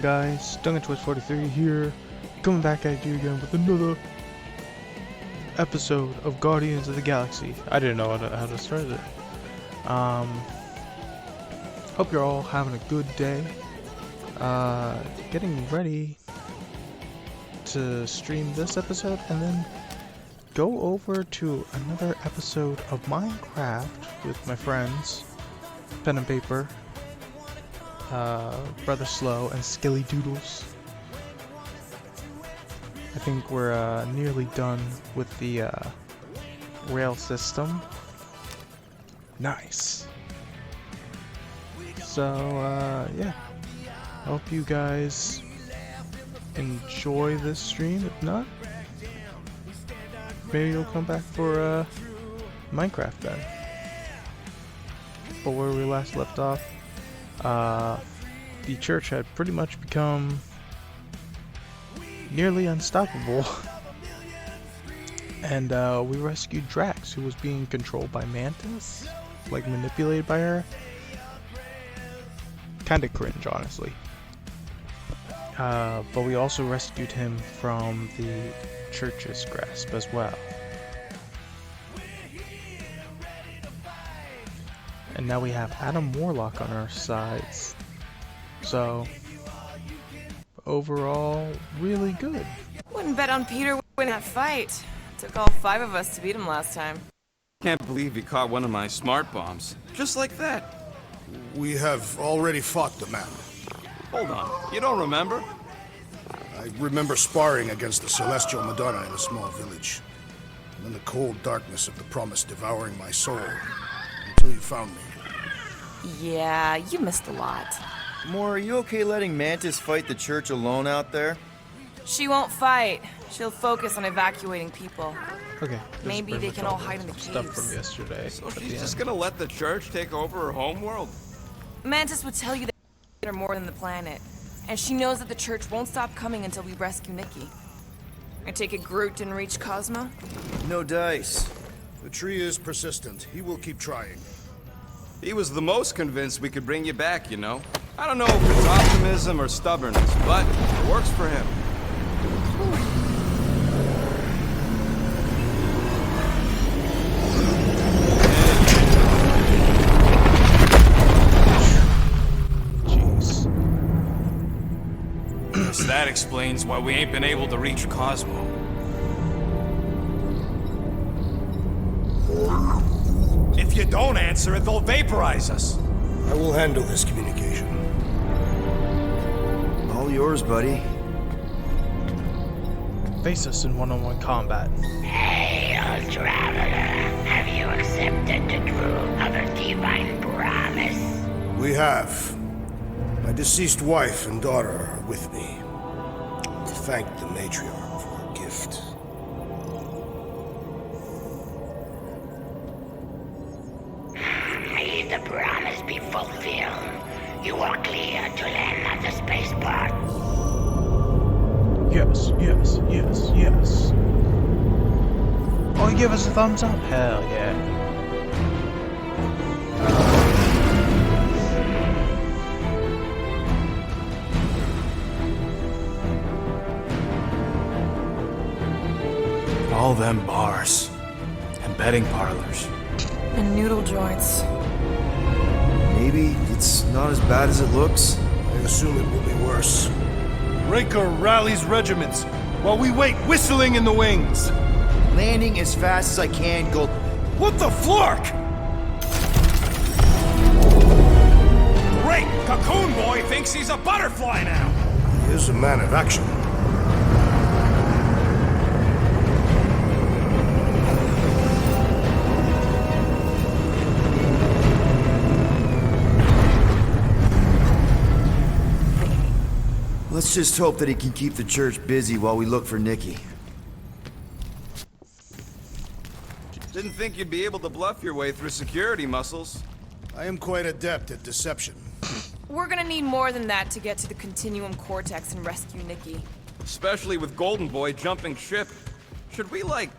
Guys, Twitch43 here, coming back at you again with another episode of Guardians of the Galaxy. I didn't know how to start it. Hope you're all having a good day. Getting ready to stream this episode and then go over to another episode of Minecraft with my friends, Pen and Paper, Brother Slow, and Skilly Doodles. I think we're nearly done with the rail system. Nice. So yeah, I hope you guys enjoy this stream. If not, maybe you'll come back for Minecraft then. But where we last left off, the church had pretty much become nearly unstoppable. And we rescued Drax, who was being controlled by Mantis, like manipulated by her. Kinda cringe, honestly. But we also rescued him from the church's grasp as well. And now we have Adam Warlock on our sides. So, overall, really good. Wouldn't bet on Peter winning that fight. Took all 5 of us to beat him last time. Can't believe he caught one of my smart bombs. Just like that. We have already fought the man. Hold on, you don't remember? I remember sparring against the Celestial Madonna in a small village. And then the cold darkness of the promise devouring my soul. Until you found me. Yeah, you missed a lot. Moore, are you okay letting Mantis fight the church alone out there? She won't fight. She'll focus on evacuating people. Okay. Maybe they can all hide in the stuff caves. from yesterday. So she's just gonna let the church take over her homeworld? Mantis would tell you that they're more than the planet. And she knows that the church won't stop coming until we rescue Nikki. I take it Groot didn't reach Cosmo? No dice. The tree is persistent. He will keep trying. He was the most convinced we could bring you back, you know? I don't know if it's optimism or stubbornness, but it works for him. Jeez. Guess that explains why we ain't been able to reach Cosmo. If you don't answer it, they'll vaporize us. I will handle this communication. All yours, buddy. Face us in one-on-one combat. Hail, traveler. Have you accepted the truth of a divine promise? We have. My deceased wife and daughter are with me. To thank the matriarch for her gift. May the promise be fulfilled. You are clear to land at the spaceport. Yes, yes, yes, yes. Oh, you give us a thumbs up? Hell yeah. All them bars. And betting parlors. And noodle joints. Maybe it's not as bad as it looks. I assume it will be worse. Raker rallies regiments while we wait whistling in the wings. Landing as fast as I can, Gold. What the flark? Great! Cocoon Boy thinks he's a butterfly now! He is a man of action. Let's just hope that he can keep the church busy while we look for Nikki. Didn't think you'd be able to bluff your way through security muscles. I am quite adept at deception. We're gonna need more than that to get to the Continuum Cortex and rescue Nikki. Especially with Golden Boy jumping ship. Should we, like,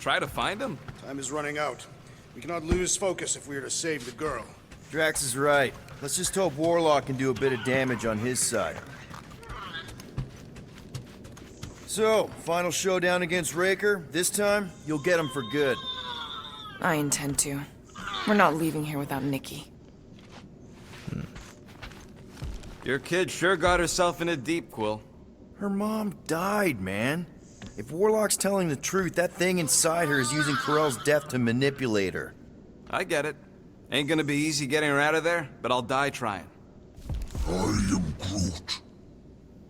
try to find him? Time is running out. We cannot lose focus if we are to save the girl. Drax is right. Let's just hope Warlock can do a bit of damage on his side. So, final showdown against Raker. This time, you'll get him for good. I intend to. We're not leaving here without Nikki. Your kid sure got herself in a deep, Quill. Her mom died, man. If Warlock's telling the truth, that thing inside her is using Corell's death to manipulate her. I get it. Ain't gonna be easy getting her out of there, but I'll die trying. I am Groot.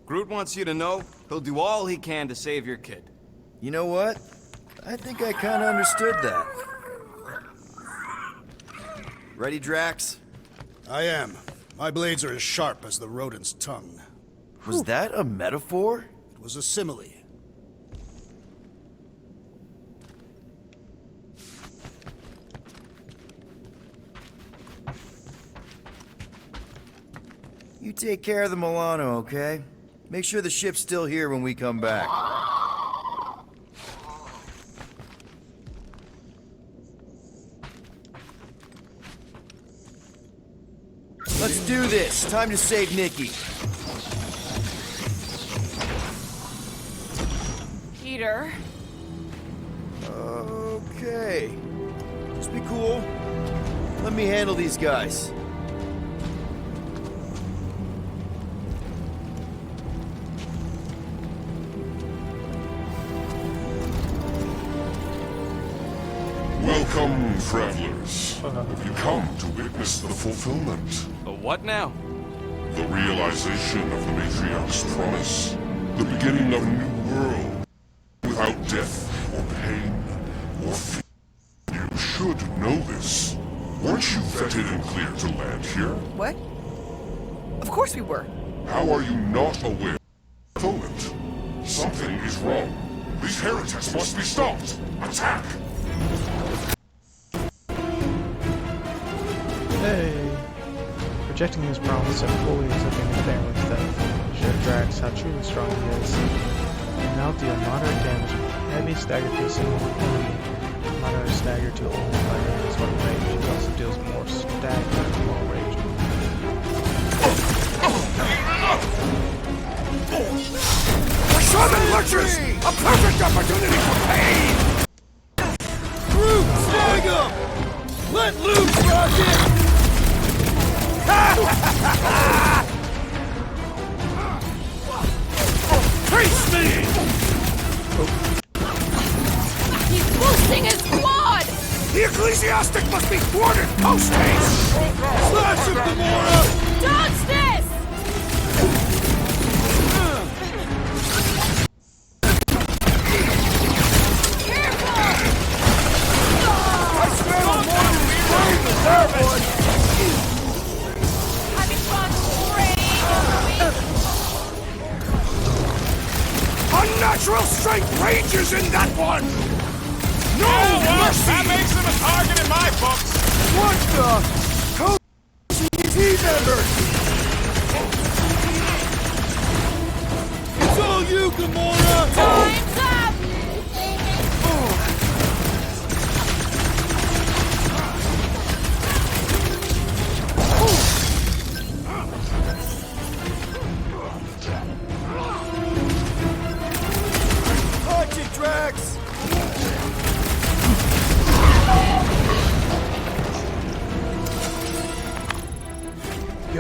Groot wants you to know he'll do all he can to save your kid. You know what? I think I kinda understood that. Ready, Drax? I am. My blades are as sharp as the rodent's tongue. Was that a metaphor? It was a simile. You take care of the Milano, okay? Make sure the ship's still here when we come back. Let's do this. Time to save Nikki. Peter. Okay. Just be cool. Let me handle these guys. Welcome, travelers. Have you come to witness the fulfillment? A what now? The realization of the Matriarch's promise? The beginning of a new world, without death, or pain, or fear. You should know this. Weren't you vetted and cleared to land here? What? Of course we were. How are you not aware of fulfillment? Something is wrong. These heretics must be stopped. Attack! Hey! Rejecting his promise and fully accepting his family's death showed Drax how truly strong he is. And now deal moderate damage with heavy stagger to a single enemy. Moderate stagger to all enemies when ranged. He also deals more stagger while ranged. Shaman Lectures! A perfect opportunity for pain! Groot, snag him! Let loose, Rocket! Face me! He's boosting his squad! The ecclesiastic must be thwarted post-haste! Slash him, Gamora! Dodge this! I smell more than we deserve it! Having fun, Unnatural strength rages in that one! No mercy! That makes him a target in my books! What the? GOTG members! It's all you, Gamora! Time's up! Punch it, Drax!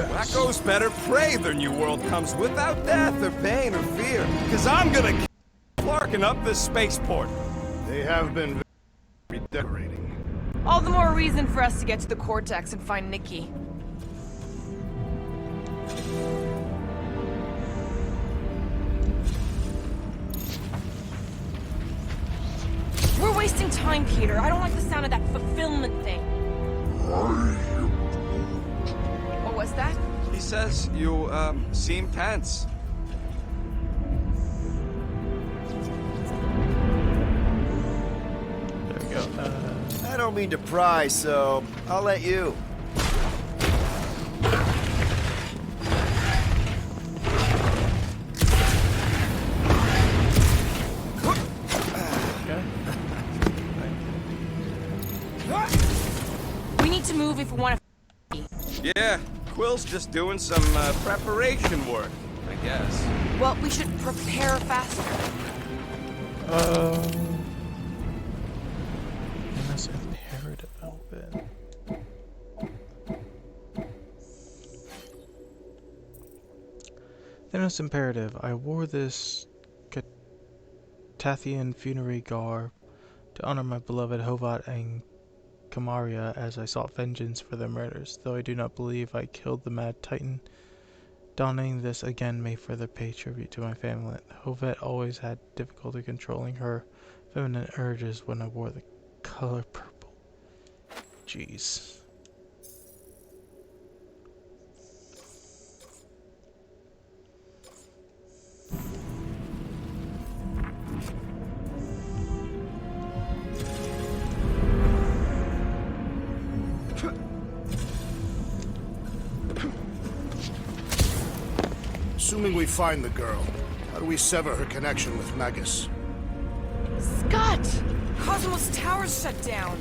Wacko's better pray their new world comes without death or pain or fear. Cause I'm gonna keep clarking up this spaceport. They have been redecorating. All the more reason for us to get to the Cortex and find Nikki. We're wasting time, Peter. I don't like the sound of that fulfillment thing. What was that? He says you, seem tense. There we go. I don't mean to pry, so I'll let you. We need to move if we want to. Yeah, Quill's just doing some, preparation work, I guess. Well, we should prepare faster. That's imperative open. Then it's imperative. I wore this Tathian funerary garb to honor my beloved Hovat and Kamaria as I sought vengeance for their murders, though I do not believe I killed the Mad Titan. Donning this again may further pay tribute to my family. Hovat always had difficulty controlling her feminine urges when I wore the color purple. Jeez. Assuming we find the girl, how do we sever her connection with Magus? Scott! Cosmos Tower's shut down.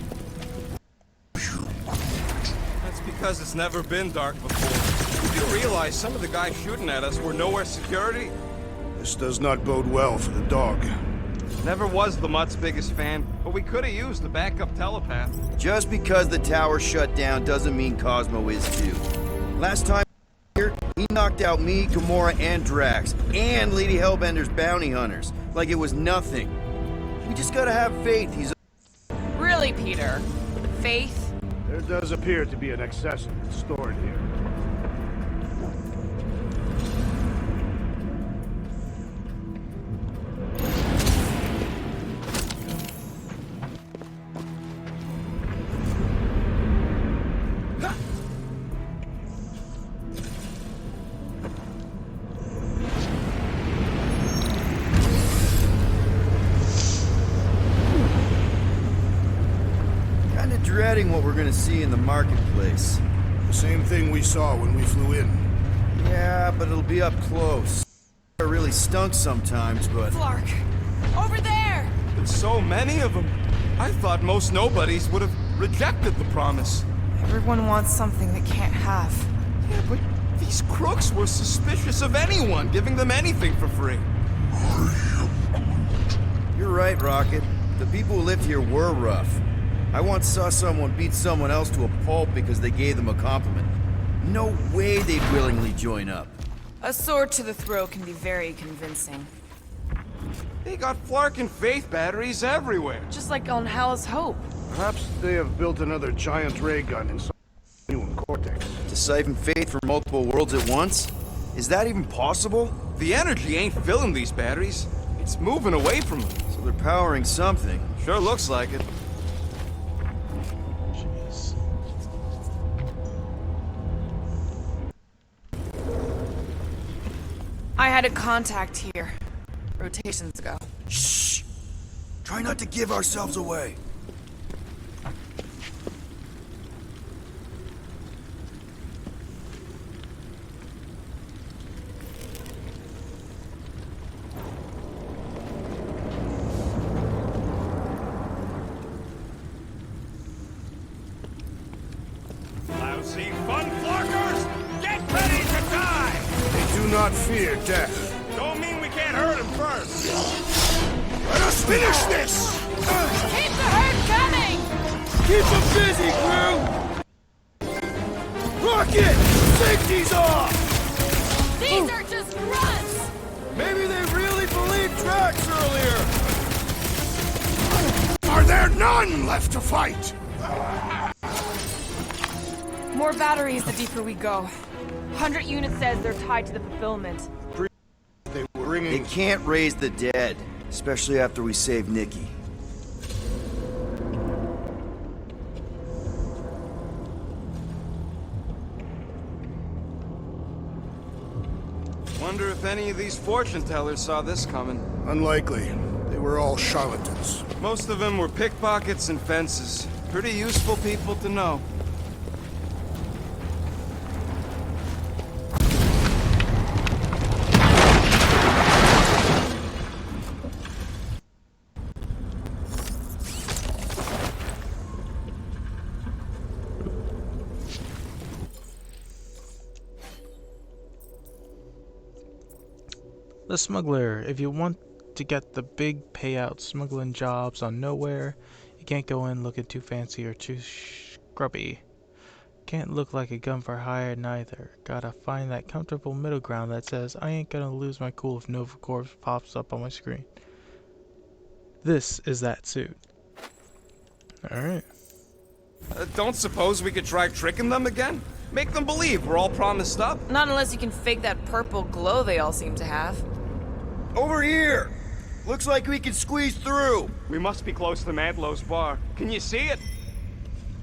That's because it's never been dark before. You do realize some of the guys shooting at us were nowhere security? This does not bode well for the dog. Never was the Mutt's biggest fan, but we could have used the backup telepath. Just because the tower shut down doesn't mean Cosmo is too. Last time here, he knocked out me, Gamora, and Drax, and Lady Hellbender's bounty hunters, like it was nothing. We just gotta have faith he's... Really, Peter? Faith? There does appear to be an excess stored here. Dreading what we're gonna see in the marketplace. The same thing we saw when we flew in. Yeah, but it'll be up close. It really stunk sometimes, but... Flark! Over there! There's so many of them. I thought most nobodies would have rejected the promise. Everyone wants something they can't have. Yeah, but these crooks were suspicious of anyone giving them anything for free. You're right, Rocket. The people who lived here were rough. I once saw someone beat someone else to a pulp because they gave them a compliment. No way they'd willingly join up. A sword to the throat can be very convincing. They got Flark and Faith batteries everywhere. Just like on Hala's Hope. Perhaps they have built another giant ray gun inside the new Cortex. To siphon faith from multiple worlds at once? Is that even possible? The energy ain't filling these batteries. It's moving away from them. So they're powering something. Sure looks like it. Jeez. I had a contact here. Rotations ago. Shh! Try not to give ourselves away. Lousy fun flarkers! Get ready to die! They do not fear death. Don't mean we can't hurt them first. Let us finish this! Keep the herd coming! Keep them busy, crew! Rocket! Safety's off! These are just grunts! Maybe they really believed Drax earlier! Are there none left to fight? More batteries the deeper we go. 100 units says they're tied to the fulfillment. They were bringing... They can't raise the dead, especially after we save Nikki. Wonder if any of these fortune tellers saw this coming. Unlikely. They were all charlatans. Most of them were pickpockets and fences. Pretty useful people to know. The smuggler, if you want to get the big payout smuggling jobs on nowhere. You can't go in looking too fancy or too scrubby. Can't look like a gun for hire neither. Gotta find that comfortable middle ground that says I ain't gonna lose my cool if Nova Corps pops up on my screen. This is that suit. Alright. Don't suppose we could try tricking them again? Make them believe we're all promised up? Not unless you can fake that purple glow they all seem to have. Over here! Looks like we can squeeze through. We must be close to Mantlow's bar. Can you see it?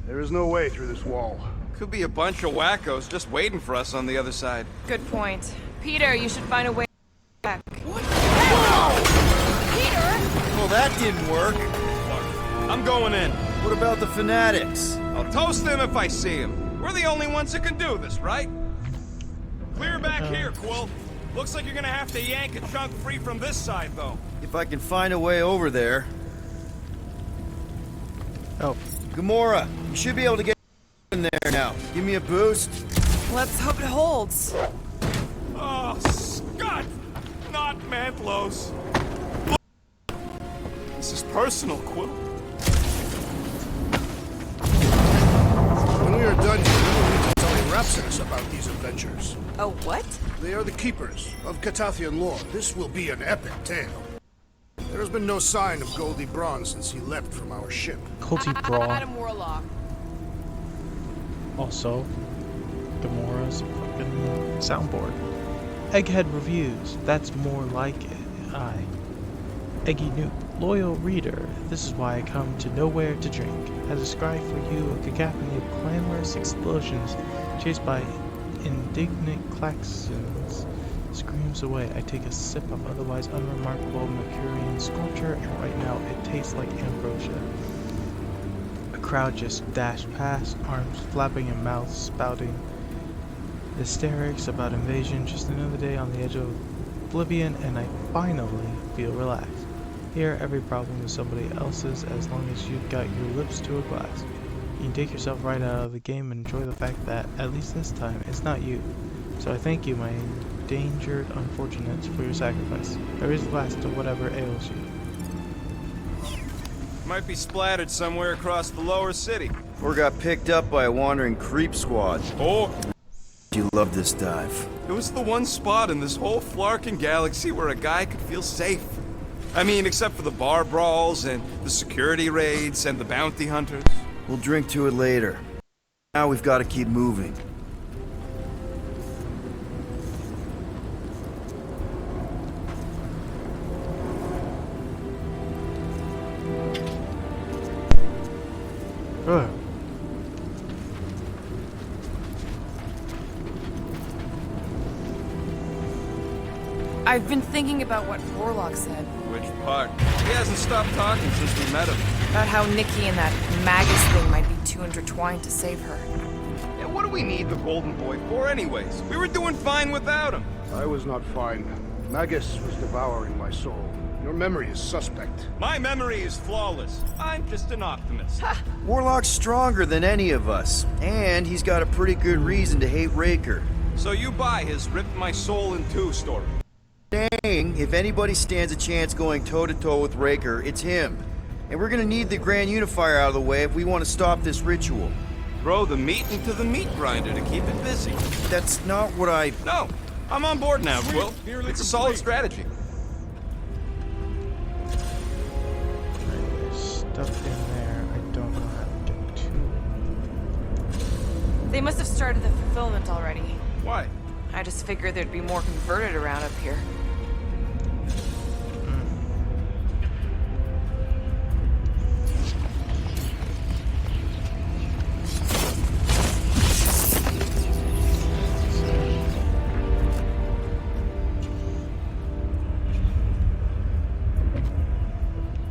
There is no way through this wall. Could be a bunch of wackos just waiting for us on the other side. Good point. Peter, you should find a way back. What? Peter! Well, that didn't work. I'm going in. What about the fanatics? I'll toast them if I see them. We're the only ones that can do this, right? Clear back here, Quill. Looks like you're gonna have to yank a chunk free from this side, though. If I can find a way over there. Oh. Gamora, you should be able to get in there now. Give me a boost. Let's hope it holds. Oh, Scott! Not Mantlow's. This is personal, Quill. When we are done here, we will need to tell Rapsinus about these adventures. Oh, what? They are the keepers of Catathian lore. This will be an epic tale. There has been no sign of Goldie Braun since he left from our ship. Goldie Braun. Adam Warlock. Also, Gamora's fucking soundboard. Egghead Reviews. That's more like it. Eggy Noop. Loyal reader. This is why I come to nowhere to drink. I describe for you a cacophony of clamorous explosions chased by indignant claxons. Screams away. I take a sip of otherwise unremarkable Mercurian sculpture, and right now it tastes like ambrosia. A crowd just dashed past, arms flapping and mouths spouting hysterics about invasion. Just another day on the edge of oblivion, and I finally feel relaxed. Here, every problem is somebody else's as long as you've got your lips to a glass. You can take yourself right out of the game and enjoy the fact that, at least this time, it's not you. So I thank you, my endangered unfortunates, for your sacrifice. I raise a glass to whatever ails you. Might be splattered somewhere across the lower city. Or got picked up by a wandering creep squad. Or You love this dive. it was the one spot in this whole Flarkin galaxy where a guy could feel safe. I mean, except for the bar brawls and the security raids and the bounty hunters. We'll drink to it later. Now we've got to keep moving. Ugh. I've been thinking about what Warlock said. Which part? He hasn't stopped talking since we met him. About how Nikki and that Magus thing might be too intertwined to save her. Yeah, what do we need the Golden Boy for anyways? We were doing fine without him. I was not fine. Magus was devouring my soul. Your memory is suspect. My memory is flawless. I'm just an optimist. Warlock's stronger than any of us, and he's got a pretty good reason to hate Raker. So you buy his ripped my soul in two story. Saying if anybody stands a chance going toe-to-toe with Raker, it's him. And we're gonna need the Grand Unifier out of the way if we want to stop this ritual. Throw the meat into the meat grinder to keep it busy. That's not what I... No, I'm on board now, Quill. It's a solid strategy. There's stuff in there I don't know how to get to. They must have started the fulfillment already. Why? I just figured there'd be more converted around up here.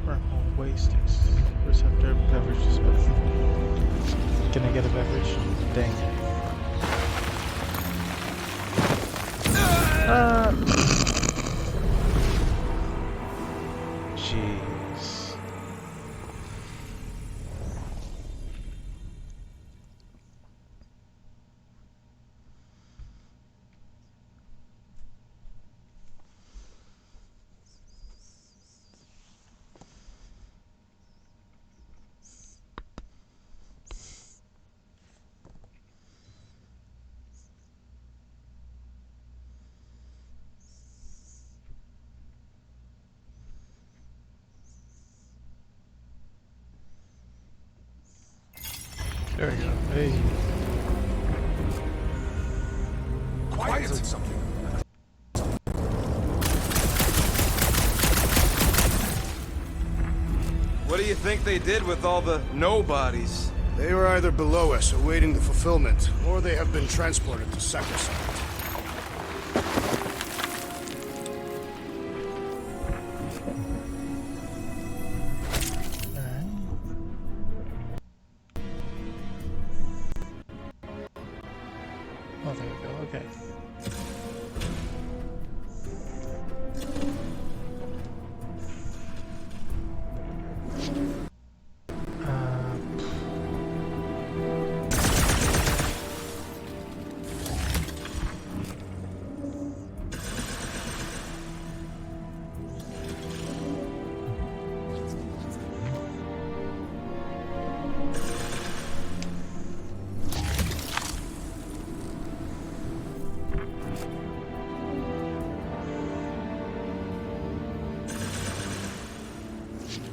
Wormhole waste receptor beverage dispenser. Can I get a beverage? Dang it. Jeez. There we go. Hey. Quiet something. What do you think they did with all the nobodies? They were either below us, awaiting the fulfillment, or they have been transported to Sacrosanct. Oh, there we go. Okay.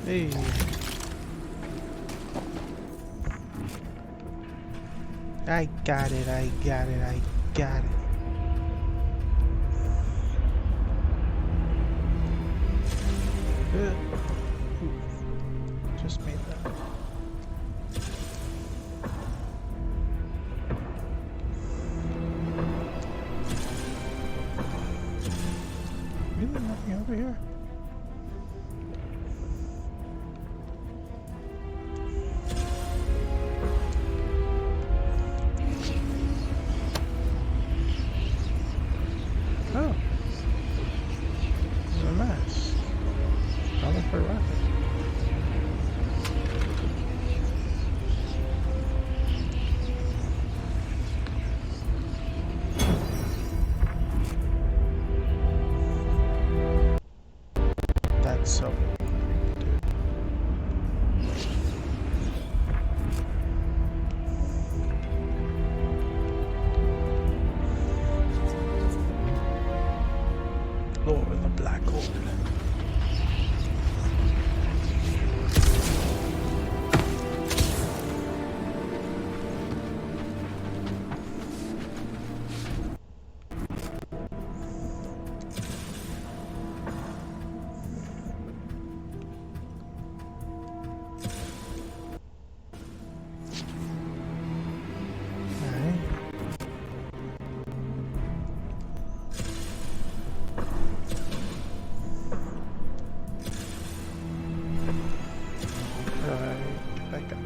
Hey. I got it, I got it, I got it. Just made that. Really nothing over here? Oh. There's a mess. I'll look for a rocket. That's so dude. Lord of the Black Hole. Back up.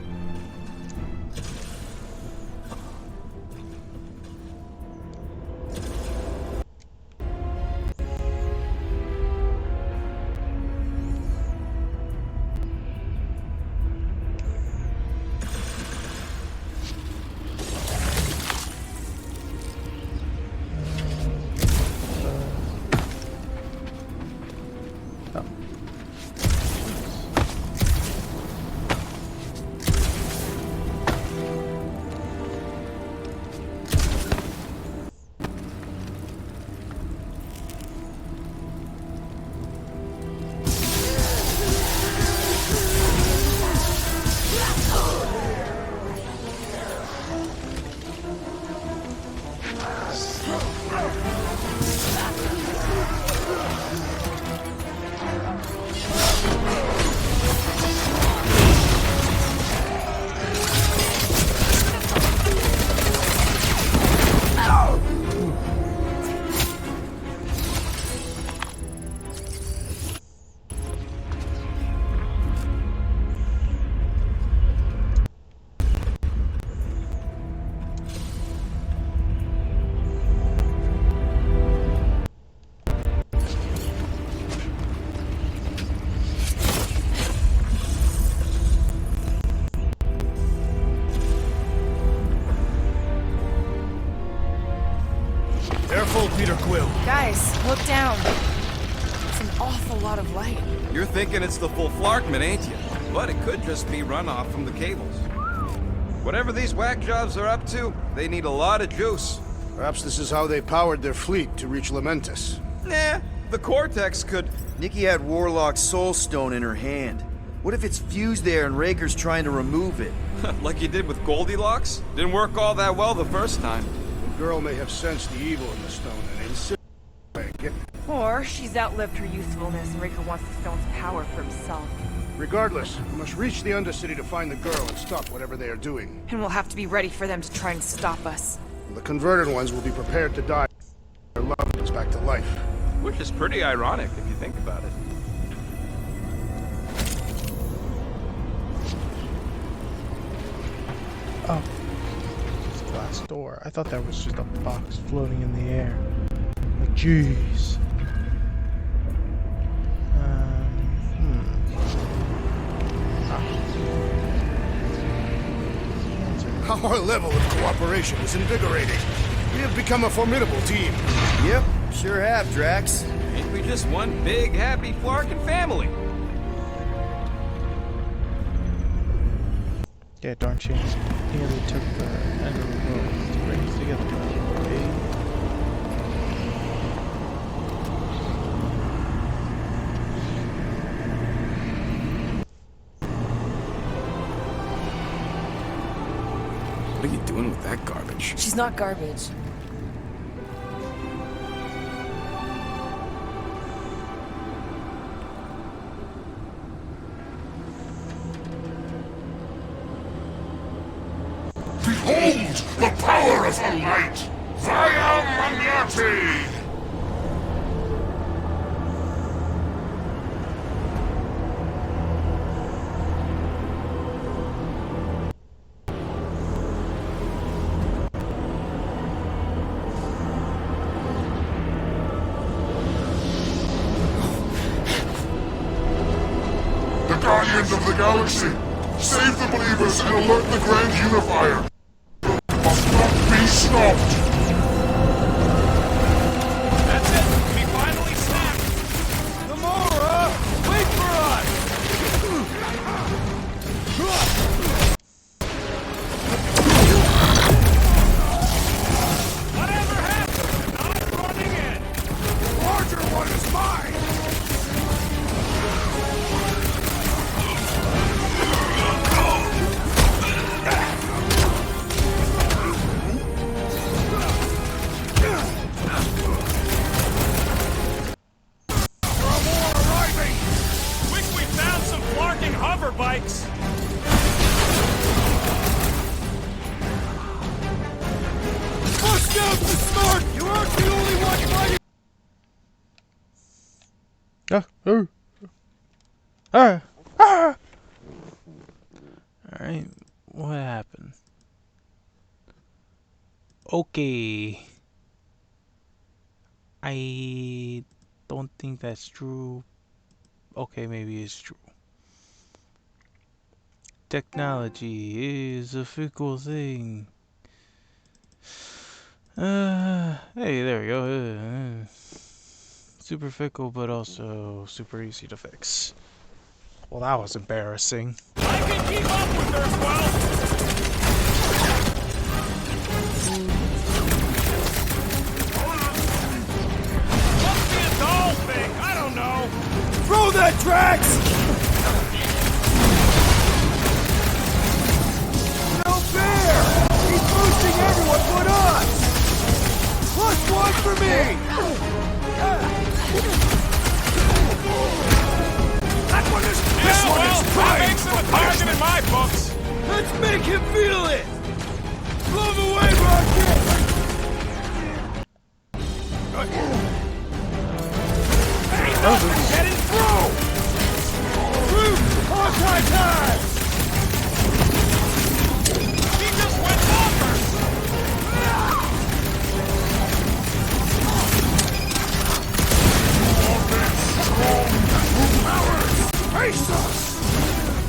Oh. Careful, Peter Quill. Guys, look down. It's an awful lot of light. You're thinking it's the full Flarkman, ain't you? But it could just be runoff from the cables. Whatever these whack jobs are up to, they need a lot of juice. Perhaps this is how they powered their fleet to reach Lamentus. Nah, the Cortex could... Nikki had Warlock's soul stone in her hand. What if it's fused there and Raker's trying to remove it? Like you did with Goldilocks? Didn't work all that well the first time. The girl may have sensed the evil in the stone and insisted on getting it. Or she's outlived her usefulness and Raker wants the stone's power for himself. Regardless, we must reach the Undercity to find the girl and stop whatever they are doing. And we'll have to be ready for them to try and stop us. The converted ones will be prepared to die. Their loved ones back to life. Which is pretty ironic if you think about it. Oh. It's a glass door. I thought that was just a box floating in the air. Like, jeez. Our level of cooperation is invigorating. We have become a formidable team. Yep, sure have, Drax. Ain't we just one big, happy Flarkin family? Yeah, darn shame. Nearly took the end of the world to bring us together. Okay. What are you doing with that garbage? She's not garbage. Behold the power of the light! Via Magnati! The Guardians of the Galaxy! Save the believers and alert the Grand Unifier! Must not be stopped! That's it! We finally snapped! Gamora! Wait for us! Whatever happened? I'm running in! The larger one is mine! Hover bikes! Bust out the snort! You aren't the only one fighting! Alright, what happened? Okay. I don't think that's true. Okay, maybe it's true. Technology is a fickle thing. Hey, there we go. Super fickle, but also super easy to fix. Well, that was embarrassing. I can keep up with her, Squall! Must be a doll thing, I don't know! Throw that, Drax! No fair! He's boosting everyone but us! +1 for me! That one is... this one is prime! That makes him a target in my books! Let's make him feel it! Blow him away, Rocket! Ain't nothing getting through! Root! Hawkeye time! He just went bonkers! Face us!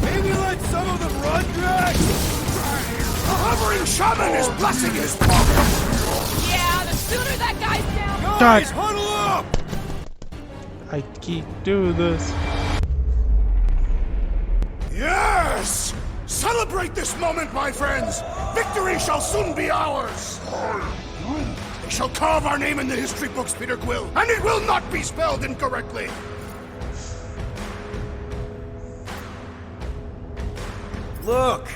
Maybe let some of them run, Drax? The hovering shaman is blessing his progress! Yeah, the sooner that guy's down... Guys, huddle up! I keep doing this. Yes! Celebrate this moment, my friends! Victory shall soon be ours! They shall carve our name in the history books, Peter Quill, and it will not be spelled incorrectly! Look!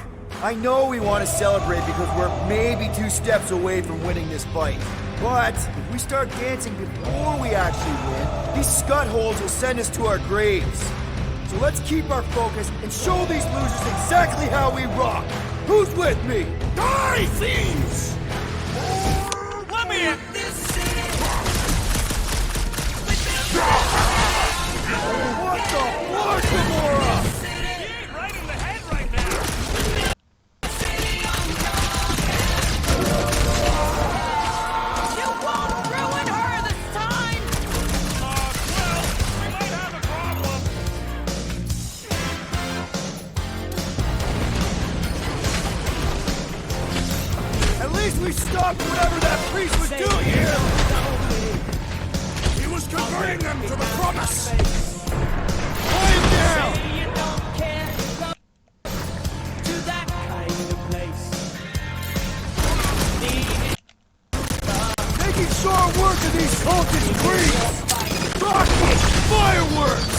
I know we want to celebrate because we're maybe 2 steps away from winning this fight. But if we start dancing before we actually win, these scutholes will send us to our graves. So let's keep our focus and show these losers exactly how we rock. Who's with me? Die, thieves! Let me in! What the fuck, Gamora? Right in the head right now! You won't ruin her this time! Well, we might have a problem. At least we stopped whatever that priest was doing here. He was converting them to the promise! Quiet down! Making short work of these cultist creeps! Rockets! Fireworks!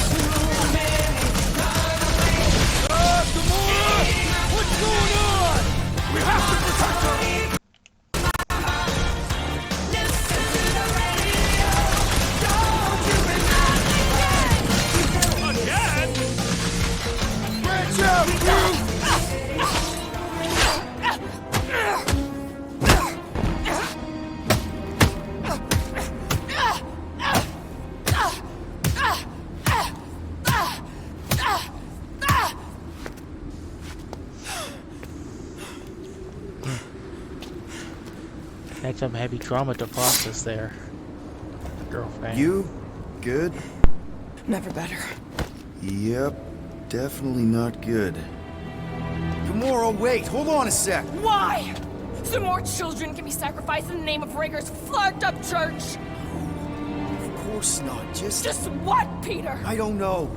Gamora! What's going on? We have to protect her! Again? Branch out, you! Had some heavy trauma to process there, girlfriend. You? Good? Never better. Yep, definitely not good. Gamora, wait, hold on a sec. Why? So more children can be sacrificed in the name of Rager's flagged-up church? Of course not, Just what, Peter? I don't know.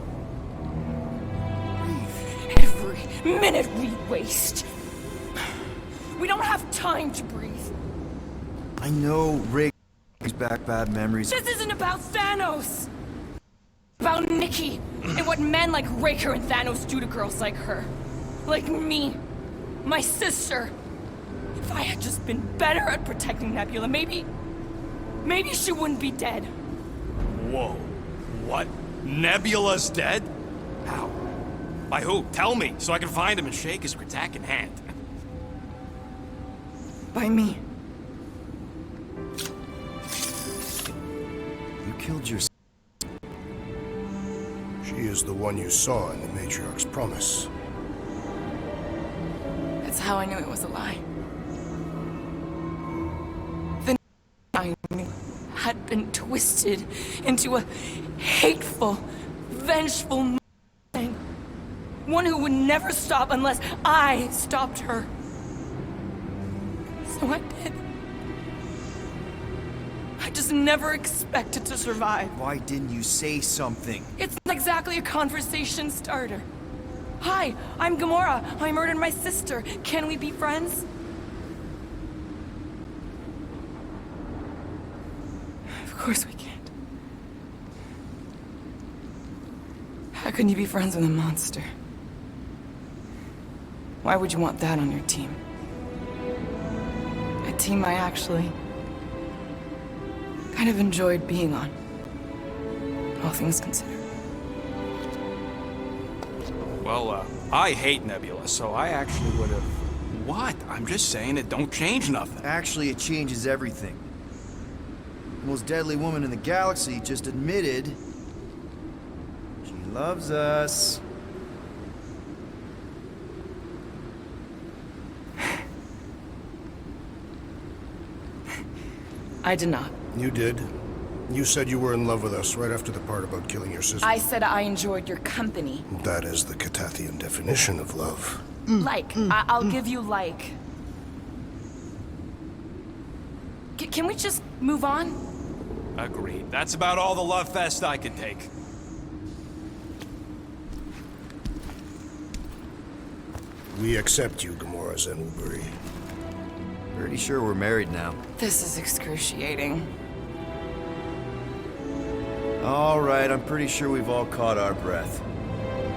Breathe. Every minute we waste. We don't have time to breathe. I know Rick brings back bad memories. This isn't about Thanos. About Nikki and what men like Raker and Thanos do to girls like her. Like me. My sister. If I had just been better at protecting Nebula, maybe she wouldn't be dead. Whoa. What? Nebula's dead? How? By who? Tell me, so I can find him and shake his Kratak in hand. By me. You killed your... She is the one you saw in the Matriarch's promise. That's how I knew it was a lie. The I knew had been twisted into a hateful, vengeful thing. One who would never stop unless I stopped her. So I did. I just never expected to survive. Why didn't you say something? It's not exactly a conversation starter. Hi, I'm Gamora. I murdered my sister. Can we be friends? Of course we can't. How can you be friends with a monster? Why would you want that on your team? A team I actually kind of enjoyed being on. All things considered. Well, I hate Nebula, so I actually would have... What? I'm just saying it don't change nothing. Actually, it changes everything. The most deadly woman in the galaxy just admitted she loves us. I did not. You did. You said you were in love with us right after the part about killing your sister. I said I enjoyed your company. That is the Catathian definition of love. I'll give you like. Can we just move on? Agreed. That's about all the love fest I could take. We accept you, Gamora Zenuburi. Pretty sure we're married now. This is excruciating. All right, I'm pretty sure we've all caught our breath.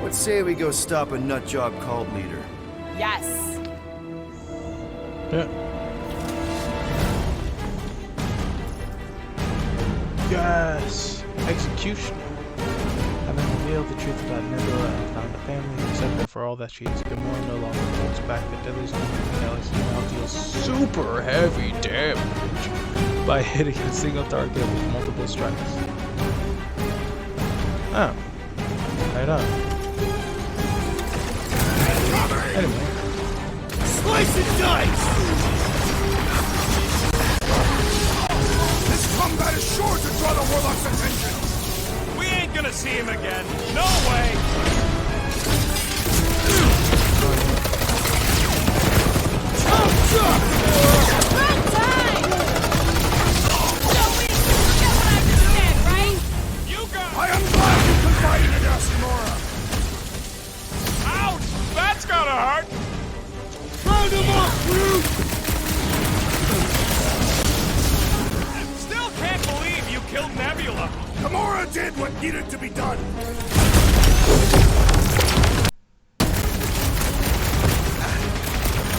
Let's say we go stop a nutjob cult leader. Yes. Yeah. Yes! Executioner. Having revealed the truth about Nebula and found a family who accept her for all that she is, Gamora no longer holds back the deadly storm of the galaxy and now deals super heavy damage by hitting a single target with multiple strikes. Oh. Right on. Anyway. Slice and dice! This combat is sure to draw the Warlock's attention! We ain't gonna see him again. No way! Run time! Joey, you get what I just said, right? You got... I am glad you confided in us, Gamora! Ouch! That's gotta hurt! Round him up, Groot! Still can't believe you killed Nebula. Gamora did what needed to be done!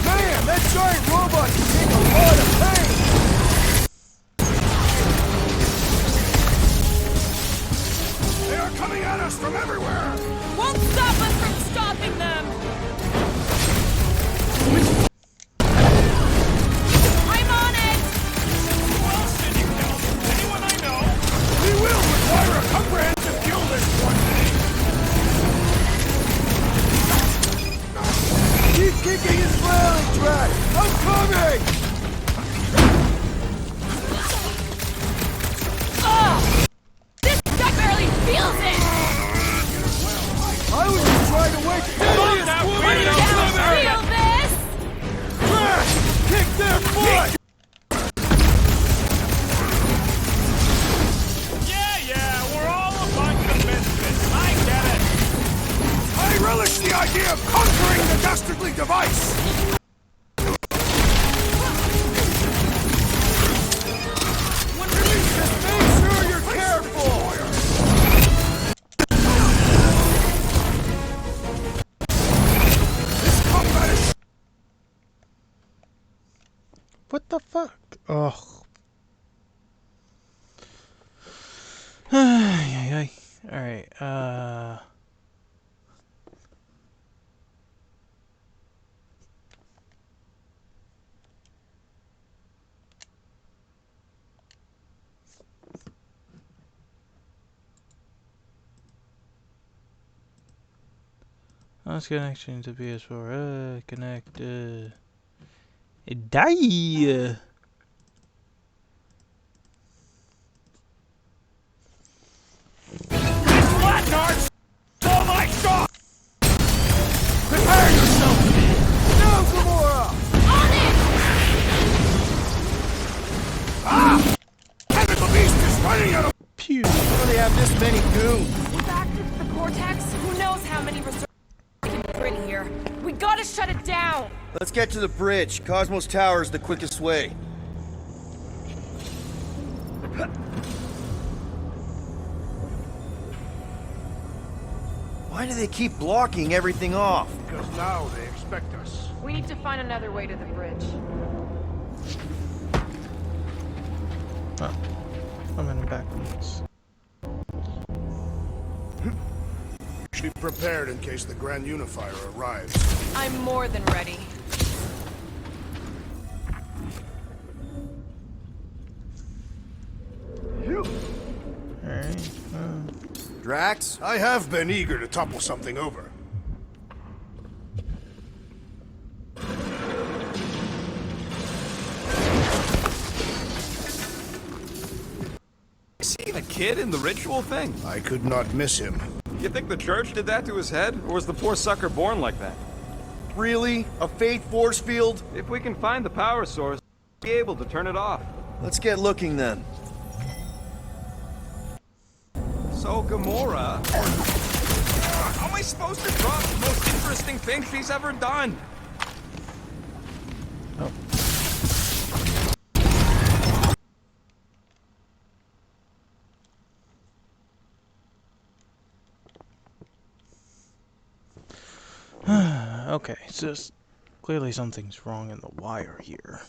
Man, that giant robot can take a lot of pain! They are coming at us from everywhere! Won't stop us from stopping them! I'm on it! Who else did you kill? Anyone I know? We will require a comprehensive kill list one day! Keep kicking his railing track! I'm coming! Ugh! This guy barely feels it! I was just trying to wake Deadliest now, woman Freedom! out Don't of there! feel this! Crash! Kick their foot! Yeah, we're all a bunch of misfits. I get it. I relish the idea of conquering the dastardly device! Just make sure you're careful! This combat is What the fuck? Oh. Ay. Alright, Last connection to PS4. Connect. Die. Blackguards! Oh my god! prepare yourself! Now, Gamora! On it! Ah! Tentacle Beast is running out of... Pew. How do they have this many goons? Back to the Cortex? Who knows how many reserves can print here? We gotta shut it down! Let's get to the bridge. Cosmos Tower is the quickest way. Why do they keep blocking everything off? Because now they expect us. We need to find another way to the bridge. Oh. I'm in the backwards. Be prepared in case the Grand Unifier arrives. I'm more than ready. Alright. Drax? I have been eager to topple something over. See the kid in the ritual thing? I could not miss him. You think the church did that to his head? Or was the poor sucker born like that? Really? A faith force field? If we can find the power source, we'll be able to turn it off. Let's get looking then. So, Gamora... How am I supposed to drop the most interesting thing she's ever done? Oh. Okay, just Clearly something's wrong in the wire here.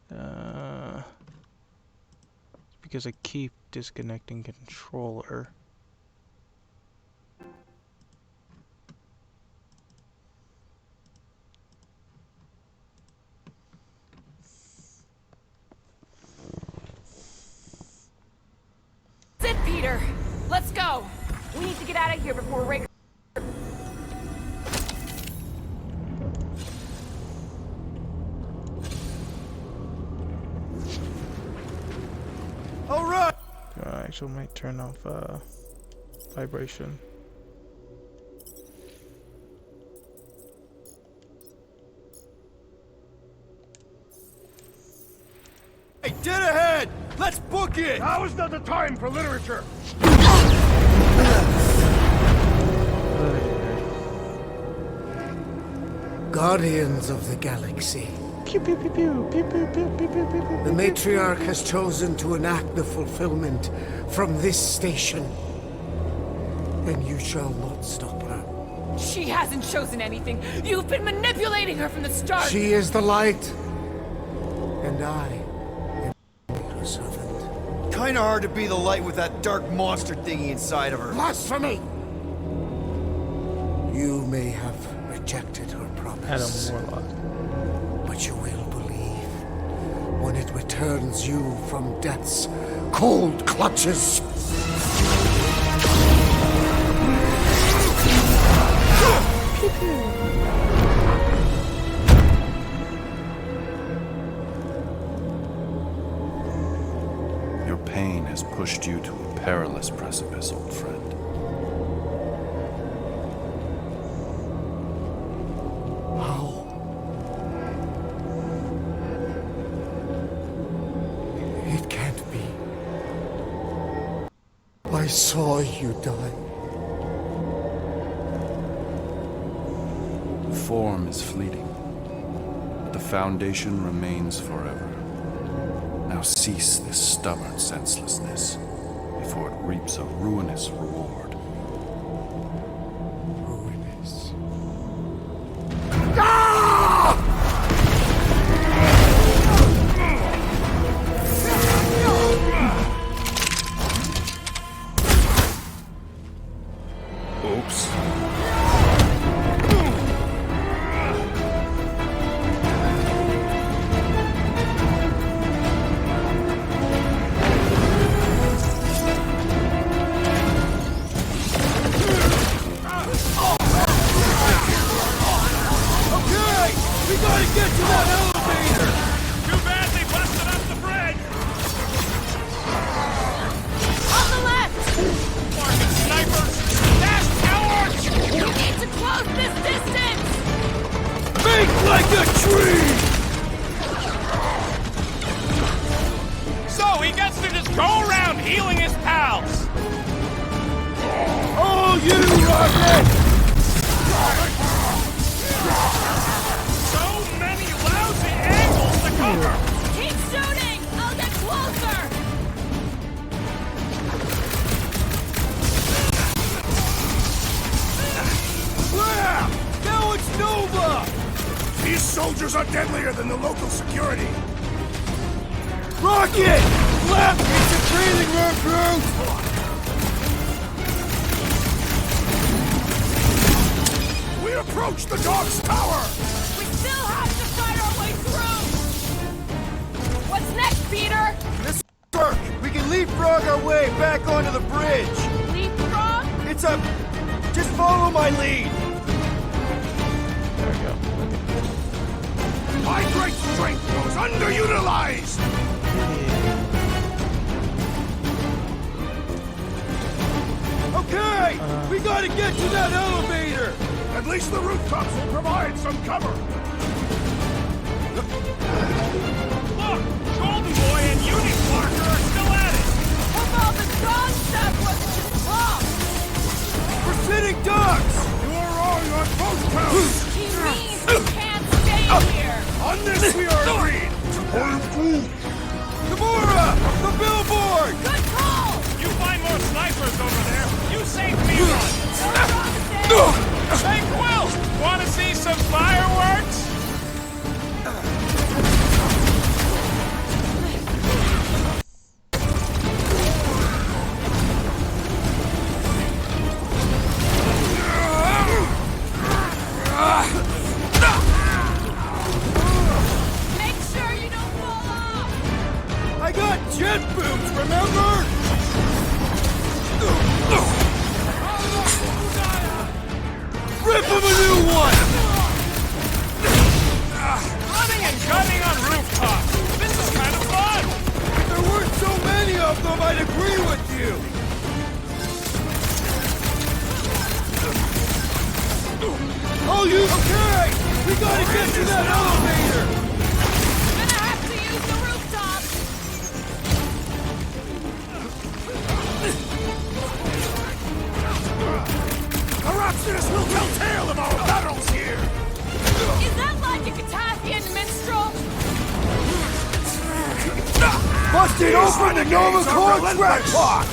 It's because I keep disconnecting controller. That's it, Peter! Let's go! We need to get out of here before Raker... All right. I actually might turn off vibration. Hey, dead ahead! Let's book it! Now is not the time for literature. Guardians of the Galaxy. Pew pew pew pew pew pew pew pew pew pew pew. The matriarch has chosen to enact the fulfillment from this station. And you shall not stop her. She hasn't chosen anything! You've been manipulating her from the start! She is the light. And I am her servant. Kinda hard to be the light with that dark monster thingy inside of her. Blasphemy! You may have rejected her promise. Adam Warlock. But you will believe when it returns you from death's cold clutches. Your pain has pushed you to a perilous precipice, old friend. How? It can't be. I saw you die. Form is fleeting, but the foundation remains forever. Now cease this stubborn senselessness before it reaps a ruinous reward. Ruinous. Oops. Okay! We gotta get to that elevator! Too bad they busted up the bridge! On the left! Fucking snipers! Dash cowards! You need to close this distance! Think like a tree! So he gets to just go around healing his pals! Oh, you rocket! So many lousy angles to cover! Keep shooting! I'll get closer! Yeah! Now it's Nova! These soldiers are deadlier than the local security. Rocket! Left! It's a breathing room, crew! We approach the dog's tower. We still have to fight our way through! What's next, Peter? This work! We can leapfrog our way back onto the bridge! Leapfrog? It's a... Just follow my lead! There we go. My great strength goes underutilized. Okay! We gotta get to that elevator! At least the rooftops will provide some cover. Look! Golden Boy and Uniparker are still at it! Hope all the strong stuff wasn't just talk! We're sitting ducks! You are wrong on both counts. He means we can't stay here! On this we are agreed. Gamora! The billboard! Good call! You find more snipers over there! You save me one! No promises! you! Oh, you okay? We gotta get to that elevator! Gonna have to use the rooftop. The Rhapsodus will tell tale of our battles here! Is that like a Catasthian minstrel? Busted open the Nova Corps crackpot!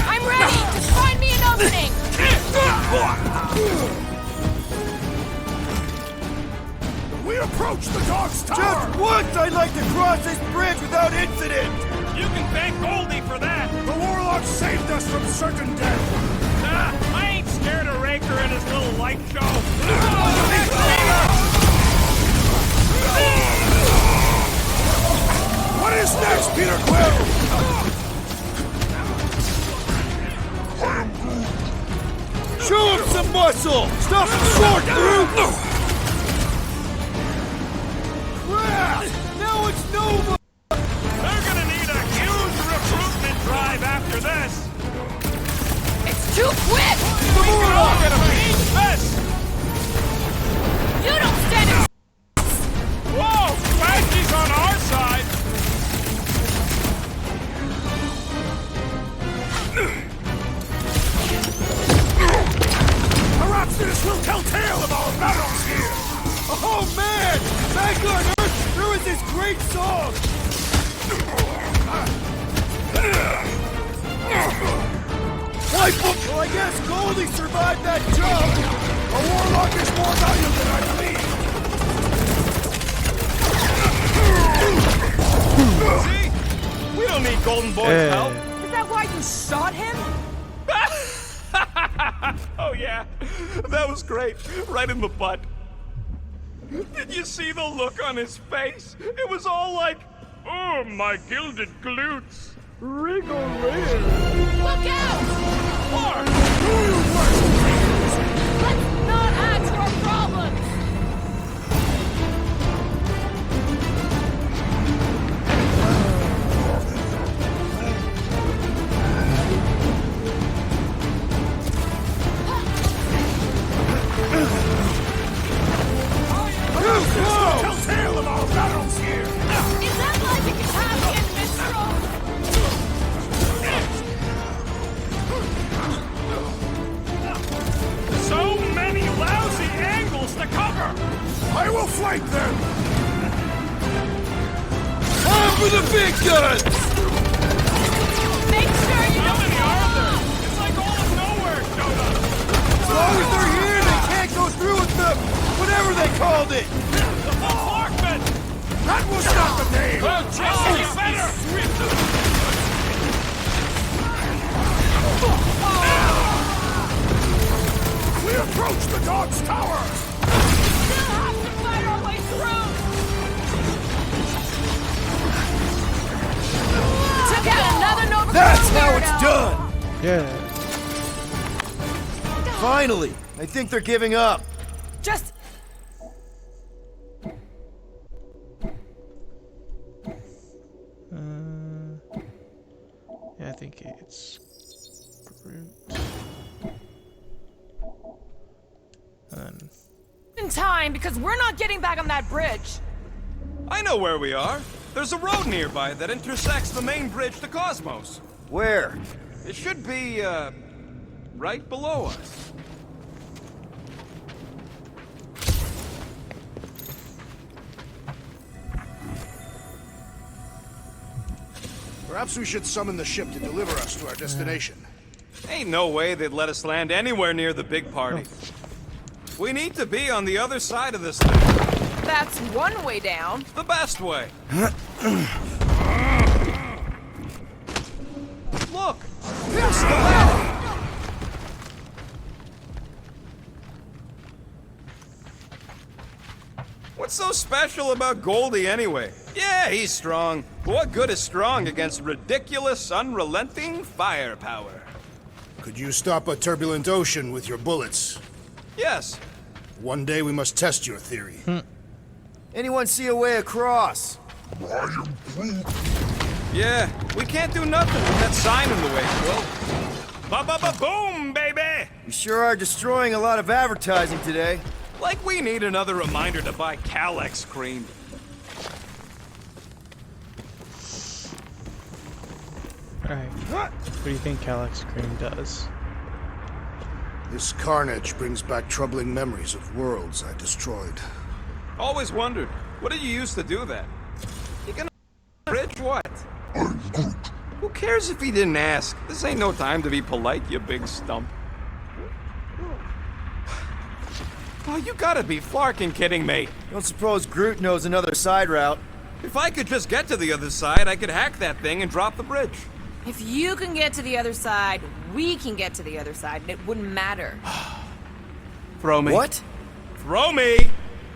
I'm ready! Just find me an opening! We approach the Dog's Tower! Just once I'd like to cross this bridge without incident! You can thank Goldie for that. The Warlock saved us from certain death! Nah, I ain't scared of Raker and his little light show. What is next, Peter Quill? Show him some muscle! Stop short, Groot! Crap! Now it's Nova! They're gonna need a huge recruitment drive after this. It's too quick! We can all get a piece of this. You don't stand a Whoa, Flashy's on our side. The Rhapsodus will tell tale of our battles here! Oh man! Back on Earth, there was this great song! Well, I guess Goldie survived that jump! A Warlock is more valuable than I believe! See? We don't need Golden Boy's help. Is that why you shot him? Oh yeah, that was great. Right in the butt. Did you see the look on his face? It was all like, oh, my gilded glutes. Wriggle, wriggle. Look out! Mark! Let's not add to our problems! Tell tale of our battles here! Is that like a Catasthian minstrel? So many lousy angles to cover! I will flank them! Time for the big guns! Make sure you How don't many fall are there? off! It's like all of nowhere showed up. As long as they're here, they can't go through with the whatever they called it! The full Markman! That was not the name! Jesse, you better! We approach the Dog's Tower! Still have to fight our way through! Took out another Nova Corps That's how weirdo. it's done! Yeah. Finally! I think they're giving up. Just... Yeah, I think it's Groot. And then in time, because we're not getting back on that bridge. I know where we are. There's a road nearby that intersects the main bridge to Cosmos. Where? It should be, right below us. Perhaps we should summon the ship to deliver us to our destination. Ain't no way they'd let us land anywhere near the big party. We need to be on the other side of this thing. That's one way down. The best way. Look! There's the ladder! What's so special about Goldie anyway? Yeah, he's strong. But what good is strong against ridiculous, unrelenting firepower? Could you stop a turbulent ocean with your bullets? Yes. One day we must test your theory. Anyone see a way across? I am Groot. Yeah, we can't do nothing with that sign in the way, Quill. Ba-ba-ba-boom, baby! We sure are destroying a lot of advertising today. Like we need another reminder to buy Calex cream. Alright. What do you think Calex Cream does? This carnage brings back troubling memories of worlds I destroyed. Always wondered, what did you use to do that? You gonna rich what? I'm Groot. Who cares if he didn't ask? This ain't no time to be polite, you big stump. Oh, you gotta be flarkin' kidding me. Don't suppose Groot knows another side route. If I could just get to the other side, I could hack that thing and drop the bridge. If you can get to the other side, we can get to the other side, and it wouldn't matter. Throw me. What? Throw me!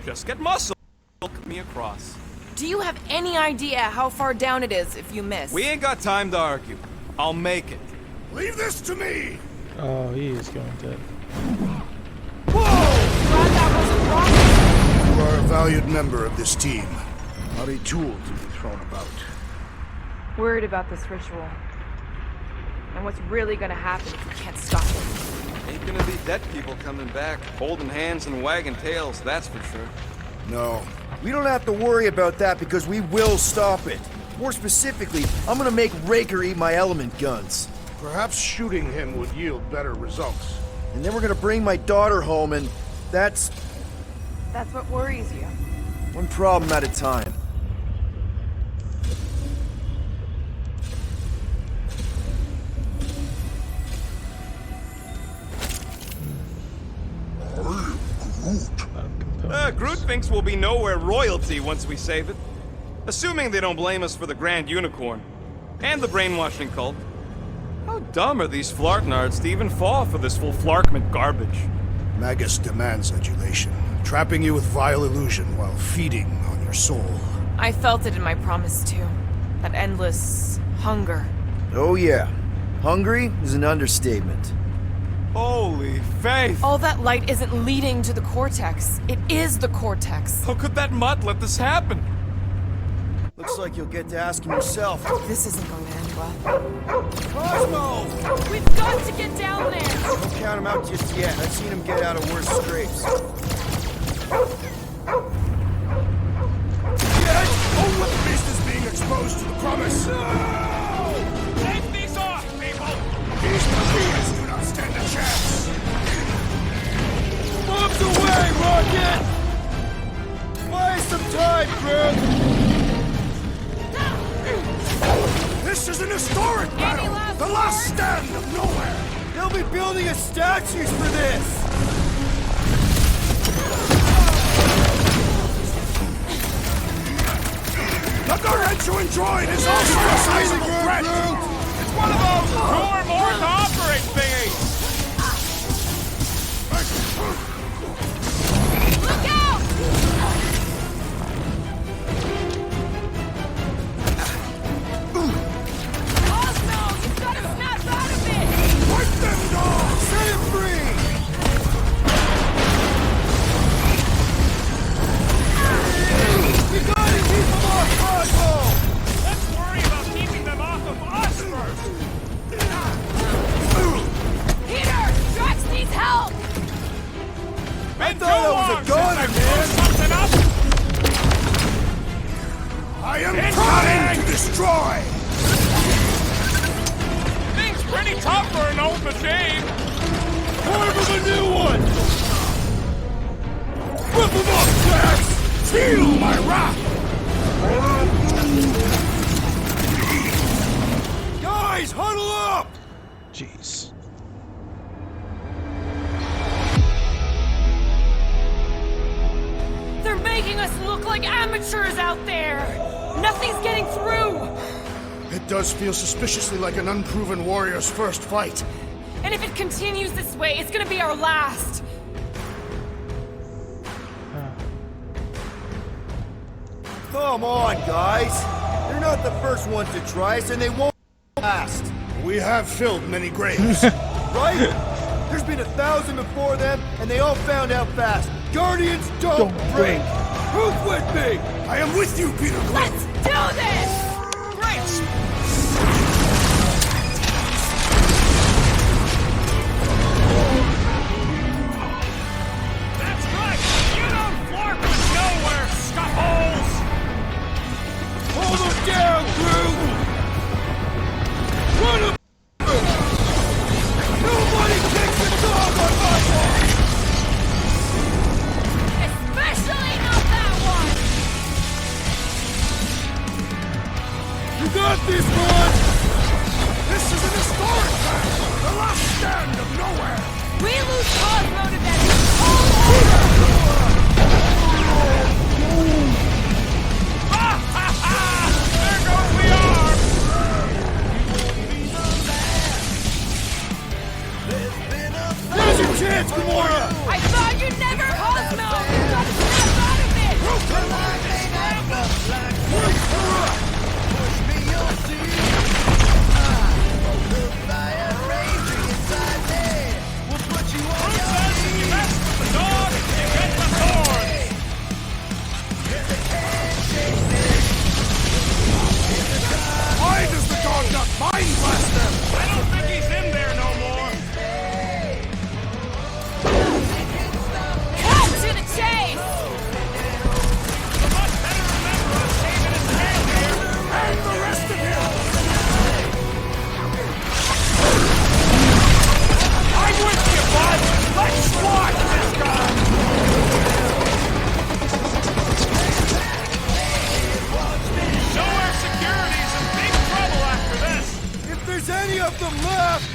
Just get muscle. Milk me across. Do you have any idea how far down it is if you miss? We ain't got time to argue. I'll make it. Leave this to me! Oh, he is going to. You are a valued member of this team. Not a tool to be thrown about. Worried about this ritual. And what's really gonna happen if we can't stop it? Ain't gonna be dead people coming back, holding hands and wagging tails, that's for sure. No. We don't have to worry about that because we will stop it. More specifically, I'm gonna make Raker eat my element guns. Perhaps shooting him would yield better results. And then we're gonna bring my daughter home and that's That's what worries you. one problem at a time. Groot thinks we'll be nowhere royalty once we save it. Assuming they don't blame us for the Grand Unicorn. And the brainwashing cult. How dumb are these flartnards to even fall for this full flarkment garbage? Magus demands adulation, trapping you with vile illusion while feeding on your soul. I felt it in my promise too. That endless hunger. Oh yeah. Hungry is an understatement. Holy faith! All that light isn't leading to the cortex. It is the cortex. How could that mutt let this happen? Looks like you'll get to ask him yourself. This isn't going to end well. Cosmo! We've got to get down there! Don't count him out just yet. I've seen him get out of worse scrapes. Yes! Oh, what the beast is being exposed to the promise! Take these off, people! These machines do not stand a chance! Moves away, Rocket! Buy some time, Groot! This is an historic battle! The last stand of nowhere! They'll be building us statues for this! The gargantuan droid is also a sizable threat! It's one of those door more to operate thingies! Look out! Cosmo, you've got to snap out of it! Fight them, dogs! Set him free! We gotta keep him off Cosmo! Let's worry about keeping them off of us first! Peter! Drax needs help! I thought I was a goner, man. Something up! I am coming to destroy! Thing's pretty tough for an old machine! Time for the new one! Whip him up, Drax! Feel my wrath! Guys, huddle up! Jeez. They're making us look like amateurs out there! Nothing's getting through! It does feel suspiciously like an unproven warrior's first fight. And if it continues this way, it's gonna be our last! Come on, guys! They're not the first ones to try us, and they won't last. We have filled many graves. Right? There's been 1,000 before them, and they all found out fast. Guardians don't break! Who's with me? I am with you, Peter Quill! Let's do this! Great! That's right! You don't flark with nowhere, scuffholes! Hold them down, Groot! Run them! Nobody takes a dog on my watch! Especially not that one! You got this, boy! This is an historic battle! The last stand of nowhere! We lose Cosmo to them! It's all over! Ha ha ha! There goes the arm! Now's your chance, Gamora! I thought you'd never Cosmo! You gotta snap out of it! You mess with the dog, you get the thorns! Why does the dog not mind blast them? I don't think he's in there no more! Cut to the chase! You must better remember us saving his head here! And the rest of him! I'm with you, bud! Let's squash this guy! Nowhere Security's in big trouble after this! If there's any of them left!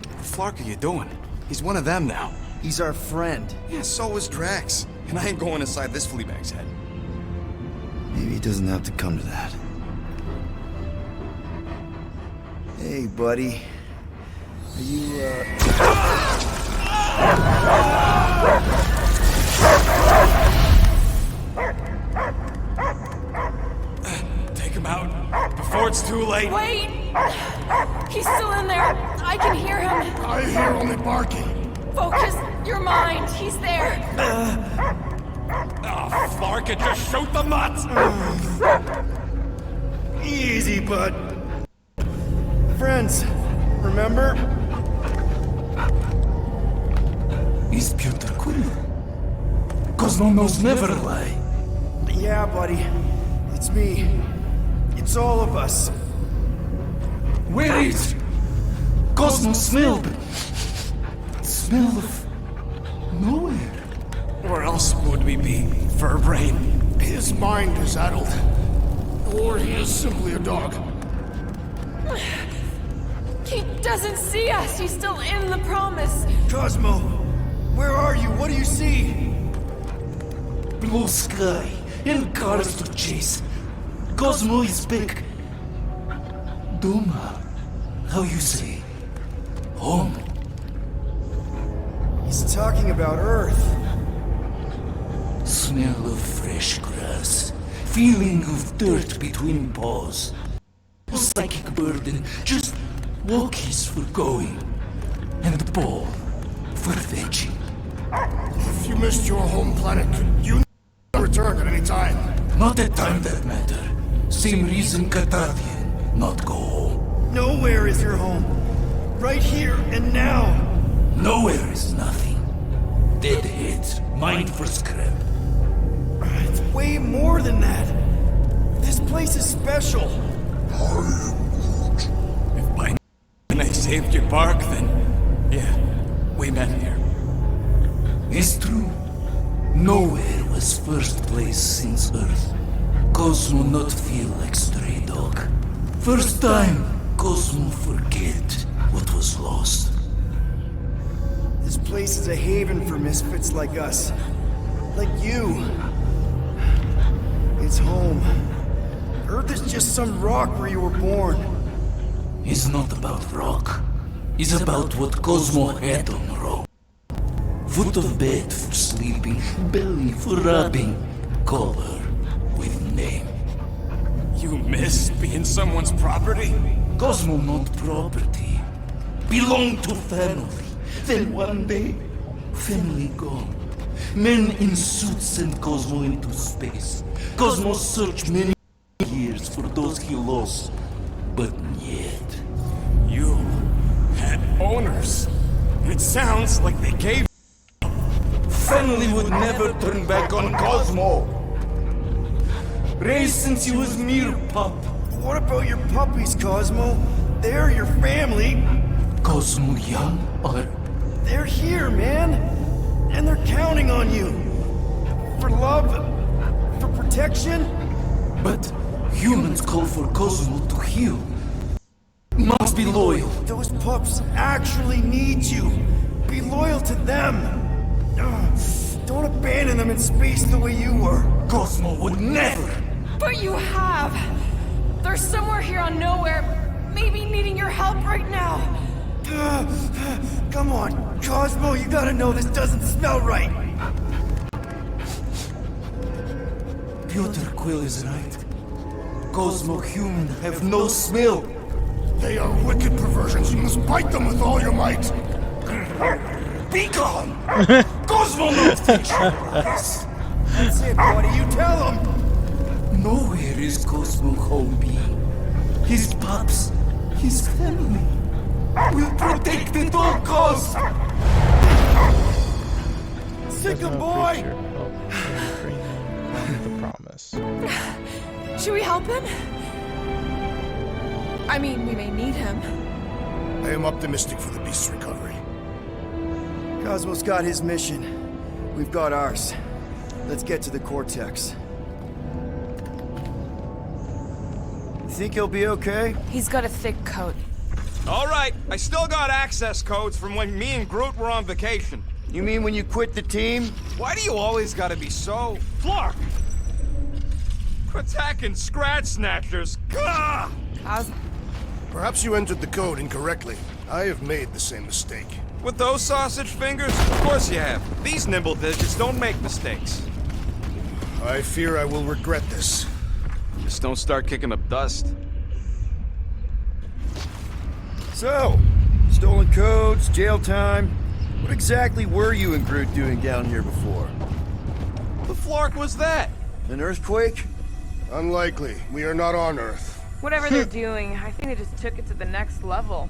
What the fuck are you doing? He's one of them now. He's our friend. Yeah, so is Drax. And I ain't going inside this fleabag's head. Maybe it doesn't have to come to that. Hey, buddy. Are you, Take him out before it's too late. Wait! He's still in there! I can hear him! I hear only barking. Focus your mind! He's there! Oh, Flark, it just shoot the nuts! easy, bud. Friends, remember? Is Peter Quill? Cosmo knows never lie. Yeah, buddy. It's me. It's all of us. Where is Cosmo smelled? Smell of nowhere. Where else would we be, Furbrain? His mind is addled. Or he is simply a dog. He doesn't see us! He's still in the promise! Cosmo, where are you? What do you see? Blue sky and cars to chase. Cosmo is back. Duma, how you say? Home. He's talking about Earth. Smell of fresh grass. Feeling of dirt between paws. Psychic burden, just walkies for going. And the ball for fetching. If you missed your home planet, could you return at any time? Not at time that matter. Same reason Katardian not go home. Nowhere is your home. Right here and now. Nowhere is nothing. Deadheads, mind for scrap. It's way more than that. This place is special. If by I saved your bark, then yeah, we met here. It's true. Nowhere was first place since Earth. Cosmo not feel like stray dog. First time, Cosmo forget what was lost. This place is a haven for misfits like us. Like you. It's home. Earth is just some rock where you were born. It's not about rock. It's about what Cosmo had on rock. Foot of bed for sleeping, belly for rubbing, color with name. You miss being someone's property? Cosmo not property. Belong to family. Then one day, family gone. Men in suits send Cosmo into space. Cosmo searched many years for those he lost, but yet. You had owners. It sounds like they gave. Family would never turn back on Cosmo. Raised since he was mere pup. What about your puppies, Cosmo? They're your family. Cosmo young or... They're here, man. And they're counting on you. For love, for protection. But humans call for Cosmo to heal. Must be loyal. Those pups actually need you. Be loyal to them. Don't abandon them in space the way you were. Cosmo would never. But you have. They're somewhere here on Nowhere, maybe needing your help right now. Come on, Cosmo, you gotta know this doesn't smell right. Piotr Quill is right. Cosmo human have no smell. They are wicked perversions. You must bite them with all your might. Be gone! Cosmo knows That's it, buddy. You tell him. Nowhere is Cosmo home be. His pups, his family. Will protect at all costs. Sick a boy! The promise. Should we help him? I mean, we may need him. I am optimistic for the beast's recovery. Cosmo's got his mission. We've got ours. Let's get to the Cortex. You think he'll be okay? He's got a thick coat. All right, I still got access codes from when me and Groot were on vacation. You mean when you quit the team? Why do you always gotta be so... Flark! Attacking Scratch Snatchers! Gah! Perhaps you entered the code incorrectly. I have made the same mistake. With those sausage fingers? Of course you have. These nimble digits don't make mistakes. I fear I will regret this. Just don't start kicking up dust. So, stolen codes, jail time. What exactly were you and Groot doing down here before? The flark was that? An earthquake? Unlikely. We are not on Earth. Whatever they're doing, I think they just took it to the next level.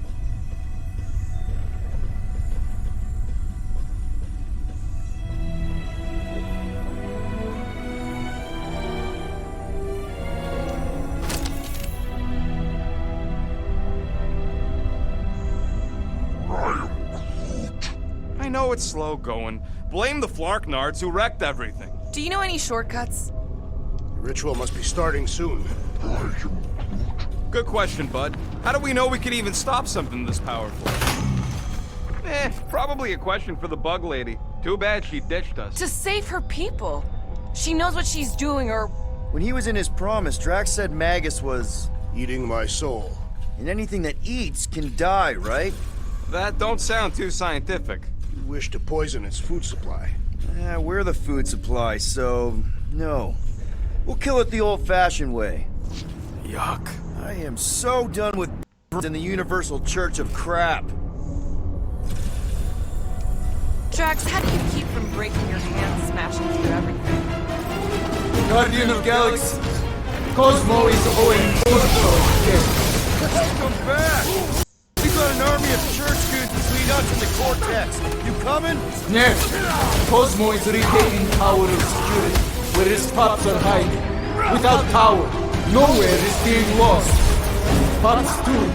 I know it's slow going. Blame the Flarknards who wrecked everything. Do you know any shortcuts? The ritual must be starting soon. Good question, bud. How do we know we could even stop something this powerful? Probably a question for the bug lady. Too bad she ditched us. To save her people. She knows what she's doing, or... When he was in his promise, Drax said Magus was... Eating my soul. And anything that eats can die, right? That don't sound too scientific. You wish to poison its food supply. We're the food supply, so... no. We'll kill it the old-fashioned way. Yuck. I am so done with in the Universal Church of Crap. Drax, how do you keep from breaking your hands smashing through everything? Guardian of Galaxies. Cosmo is owing Welcome back! We got an army of church goons between us and the Cortex. You coming? Yes. Cosmo is retaining Tower of Security, where his pups are hiding. Without Tower, nowhere is being lost. Pups too.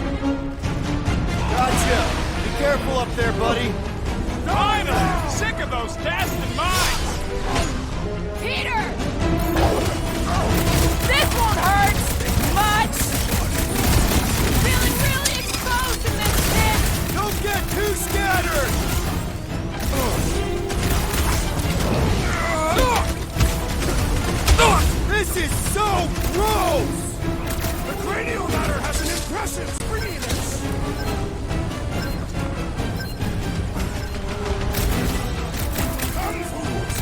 Gotcha! Be careful up there, buddy. Finally! Sick of those casting mines! Peter! This won't hurt much! Feeling really exposed in this pit! Don't get too scattered! This is so gross! The cranial matter has an impressive springiness! Come, fools!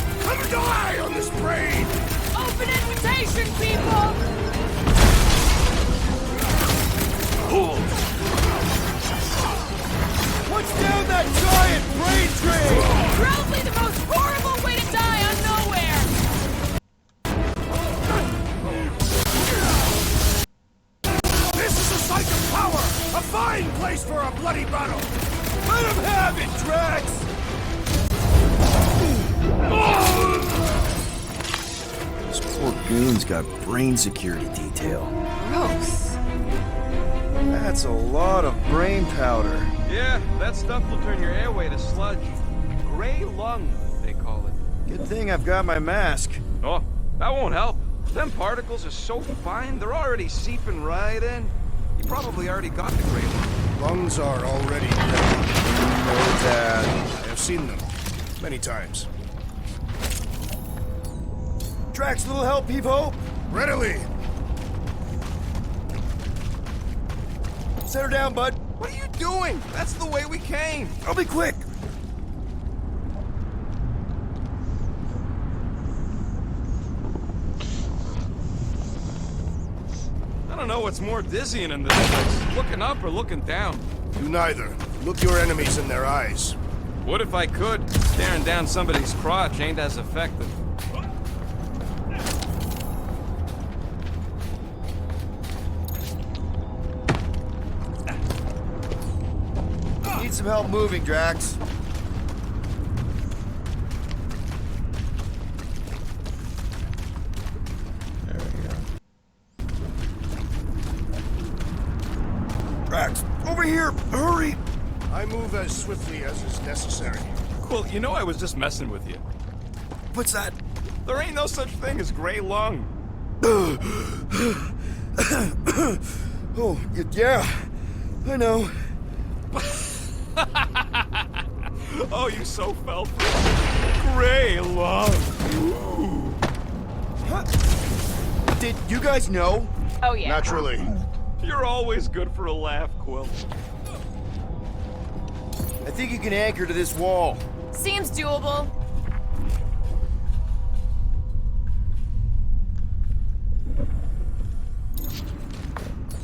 giant brain drain! Probably the most horrible way to die on nowhere! This is a site of power! A fine place for a bloody battle! Let him have it, Drax! This poor goon's got brain security detail. Gross. That's a lot of brain powder. Yeah, that stuff will turn your airway to sludge. Gray lung, they call it. Good thing I've got my mask. Oh, that won't help. Them particles are so fine, they're already seeping right in. You probably already got the gray lung. Lungs are already ready. Know that. I have seen them. Many times. Drax, little help, Peep-Ho? Readily! Set her down, bud. What are you doing? That's the way we came. I'll be quick. I don't know what's more dizzying in this place, looking up or looking down. Do neither. Look your enemies in their eyes. What if I could? Staring down somebody's crotch ain't as effective. Need some help moving, Drax. There we go. Drax, over here! Hurry! I move as swiftly as is necessary. Cool, you know I was just messing with you. What's that? There ain't no such thing as gray lung. Oh, yeah. I know. Oh, you so fell for it. Gray lung. Ooh. Huh? Did you guys know? Oh, yeah. Naturally. You're always good for a laugh, Quill. I think you can anchor to this wall. Seems doable.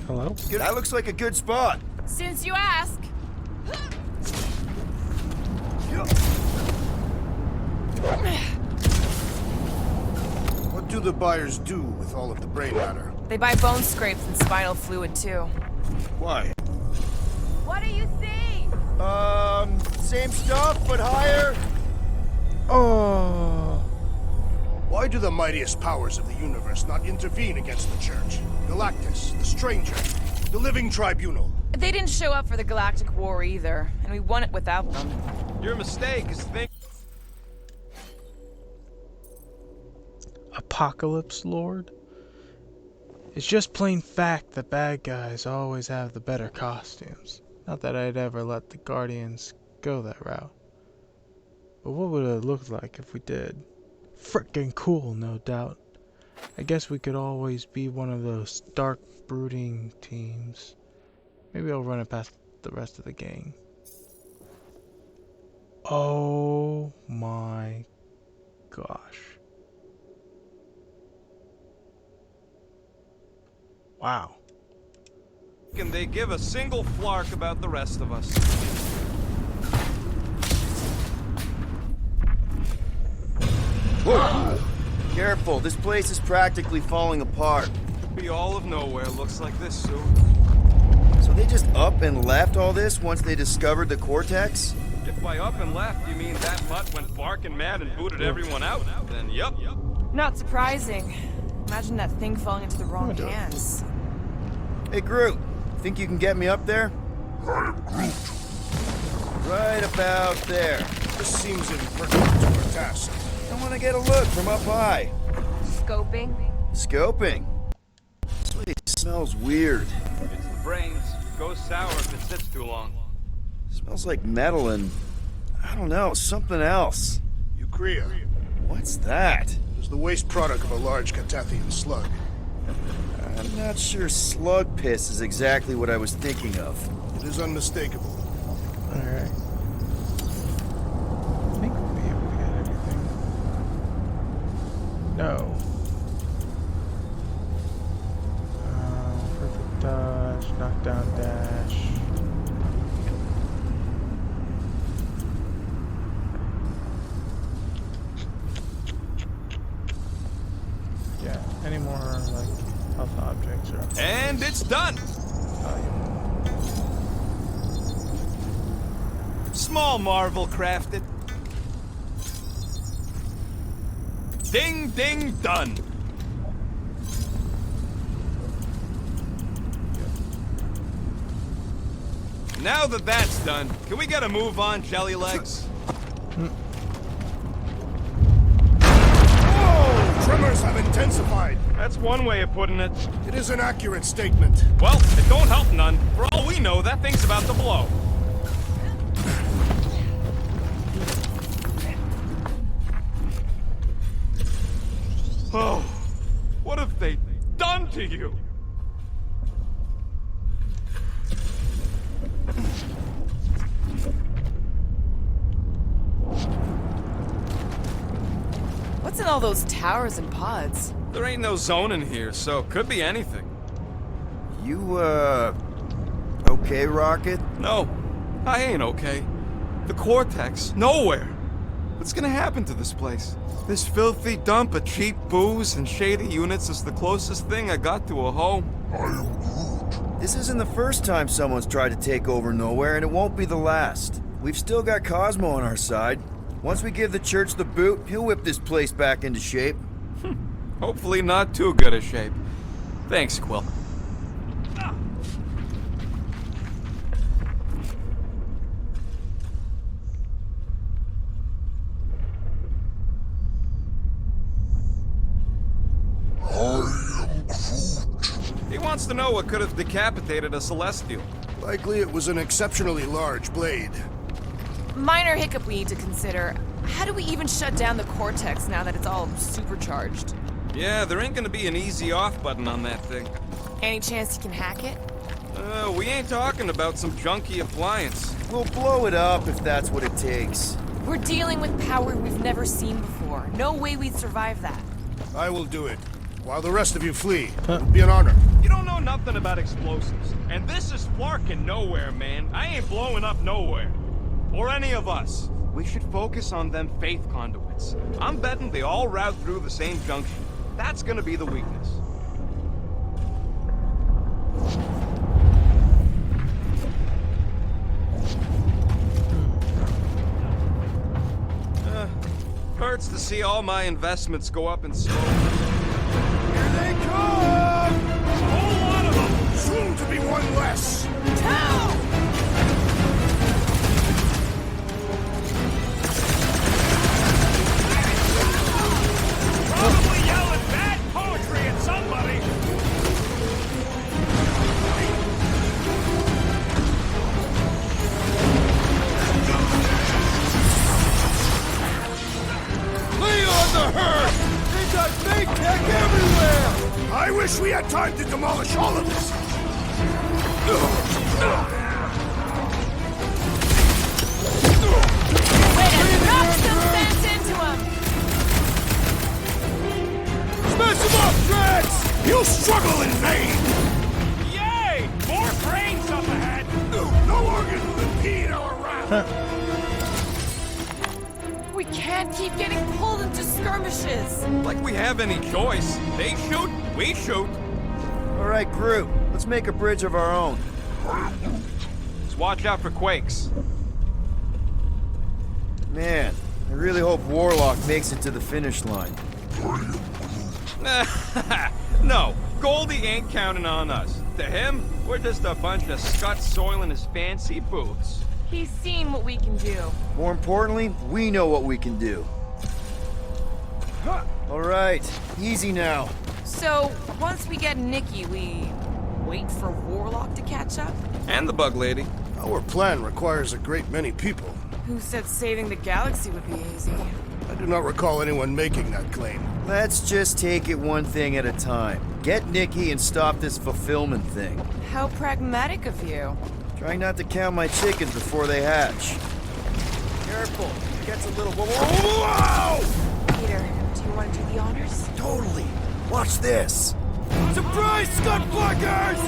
Hello? That looks like a good spot. Since you ask. What do the buyers do with all of the brain matter? They buy bone scrapes and spinal fluid, too. Why? What do you see? Same stuff, but higher. Oh. Why do the mightiest powers of the universe not intervene against the Church? Galactus, the Stranger, the Living Tribunal. They didn't show up for the Galactic War either, and we won it without them. Your mistake is think. Apocalypse Lord? It's just plain fact that bad guys always have the better costumes. Not that I'd ever let the Guardians go that route. But what would it look like if we did? Frickin' cool, no doubt. I guess we could always be one of those dark, brooding teams. Maybe I'll run it past the rest of the gang. Oh my gosh. Wow. Can they give a single flark about the rest of us? Whoa! Careful, this place is practically falling apart. Be all of nowhere looks like this soon. So they just up and left all this once they discovered the Cortex? If by up and left you mean that mutt went barking mad and booted everyone out, then yup. Not surprising. Imagine that thing falling into the wrong hands. Hey, Groot, think you can get me up there? I am Groot. Right about there. This seems impertinent to our task. I want to get a look from up high. Scoping? Scoping? This place smells weird. It's the brains. Goes sour if it sits too long. Smells like metal and, I don't know, something else. Eucrea. What's that? Is the waste product of a large Catathian slug. I'm not sure slug piss is exactly what I was thinking of. It is unmistakable. Alright. I think we'll be able to get everything. No. Perfect dodge, knockdown dash. done. Small marvel crafted. Ding, ding, done. Now that that's done, can we get a move on, Jelly Legs? Oh, tremors have intensified. That's one way of putting it. It is an accurate statement. Well, it don't help none. For all we know, that thing's about to blow. Oh, what have they done to you? What's in all those towers and pods? There ain't no zone in here, so could be anything. You, okay, Rocket? No, I ain't okay. The Cortex, nowhere. What's gonna happen to this place? This filthy dump of cheap booze and shady units is the closest thing I got to a home. This isn't the first time someone's tried to take over Nowhere, and it won't be the last. We've still got Cosmo on our side. Once we give the church the boot, he'll whip this place back into shape. Hopefully not too good a shape. Thanks, Quill. He wants to know what could have decapitated a Celestial. Likely it was an exceptionally large blade. Minor hiccup we need to consider. How do we even shut down the Cortex now that it's all supercharged? Yeah, there ain't gonna be an easy off button on that thing. Any chance you can hack it? We ain't talking about some junky appliance. We'll blow it up if that's what it takes. We're dealing with power we've never seen before. No way we'd survive that. I will do it. While the rest of you flee. It'll be an honor. You don't know nothing about explosives. And this is Flarkin' Nowhere, man. I ain't blowing up nowhere. Or any of us. We should focus on them faith conduits. I'm betting they all route through the same junction. That's gonna be the weakness. Hurts to see all my investments go up in smoke. Here they come! A whole lot of them! Soon to be one less! Down! Probably yelling bad poetry at somebody! Lay on the herd! They got fake tech everywhere! I wish we had time to demolish all of this! Way to knock some sense into him! Smash them up, Drax! You'll struggle in vain! Yay! More brains up ahead! No organ will impede our route! We can't keep getting pulled into skirmishes. Like we have any choice. They shoot, we shoot. All right, Groot. Let's make a bridge of our own. Just watch out for quakes. Man, I really hope Warlock makes it to the finish line. No, Goldie ain't counting on us. To him, we're just a bunch of scuts soiling his fancy boots. He's seen what we can do. More importantly, we know what we can do. All right, easy now. So, once we get Nikki, we wait for Warlock to catch up? And the bug lady. Our plan requires a great many people. Who said saving the galaxy would be easy? I do not recall anyone making that claim. Let's just take it one thing at a time. Get Nikki and stop this fulfillment thing. How pragmatic of you. Trying not to count my chickens before they hatch. Careful, it gets a little... Whoa! Peter, do you want to do the honors? Totally. Watch this. Surprise, Scud Flaggers!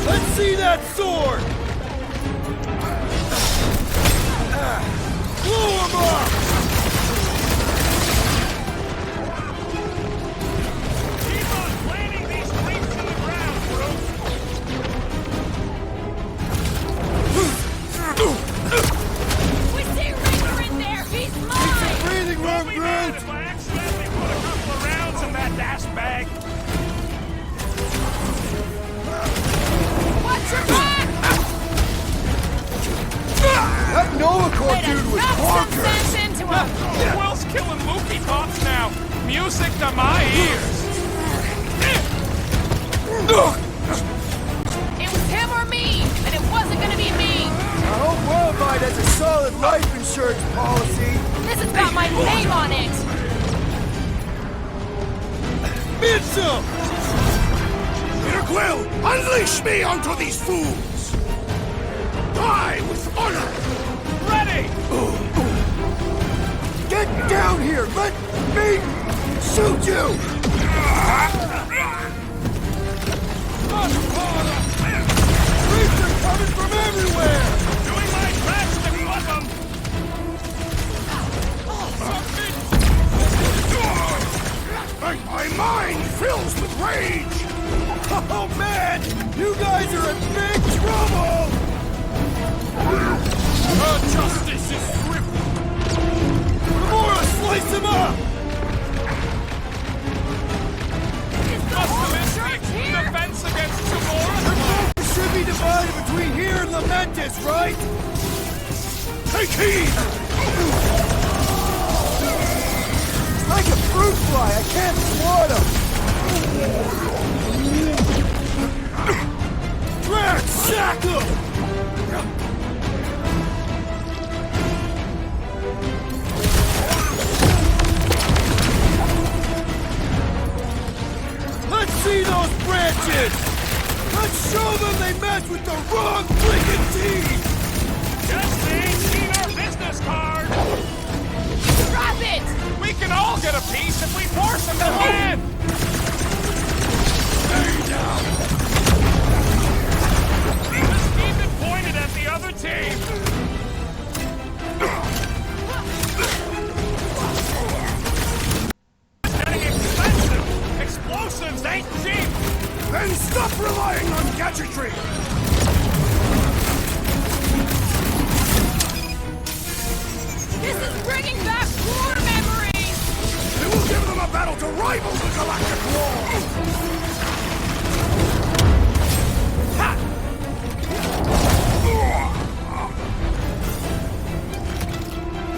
Let's see that sword! Blow him up! Keep on planting these creeps in the ground! holocaust Wait, dude was knock some bonkers! sense into him! Will's killing Mookie Pops now. Music to my ears. It was him or me, and it wasn't gonna be me! I hope Worldwide has a solid life insurance policy. This has got my name on it! Mitchell! Peter Quill, unleash me onto these fools! Die with honor! Ready! Get down here! Let me shoot you! Creeps are coming from everywhere! Doing my best to flip them. My mind fills with rage! Oh man! You guys are in big trouble! Justice is swift. Gamora, slice him up! Is the whole church here? Defense against Gamora. The focus should be divided between here and Lamentis, right? Take heed! It's like a fruit fly, I can't swat him! Drax, sack him! Let's see those branches! Let's show them they mess with the wrong freaking team! Just ain't seen our business card. Drop it! We can all get a piece if we force them to win. Just keep it pointed at the other team. It's getting expensive. Explosives ain't cheap. Then stop relying on gadgetry! This is bringing back war memories! It will give them a battle to rival the Galactic War!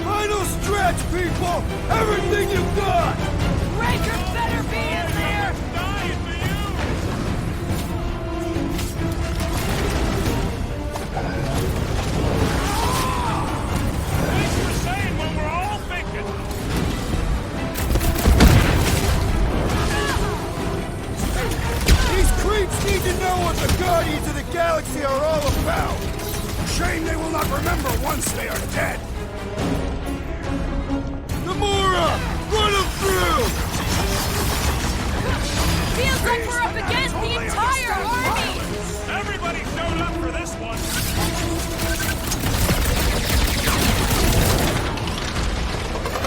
Final stretch, people! Everything you got! Raker better be in there! Dying for you. Thanks for saying what we're all thinking. These creeps need to know what the Guardians of the Galaxy are all about! Shame they will not remember once they are dead! Gamora! Run them through! Feels like we're up against the entire army! Everybody showed up for this one.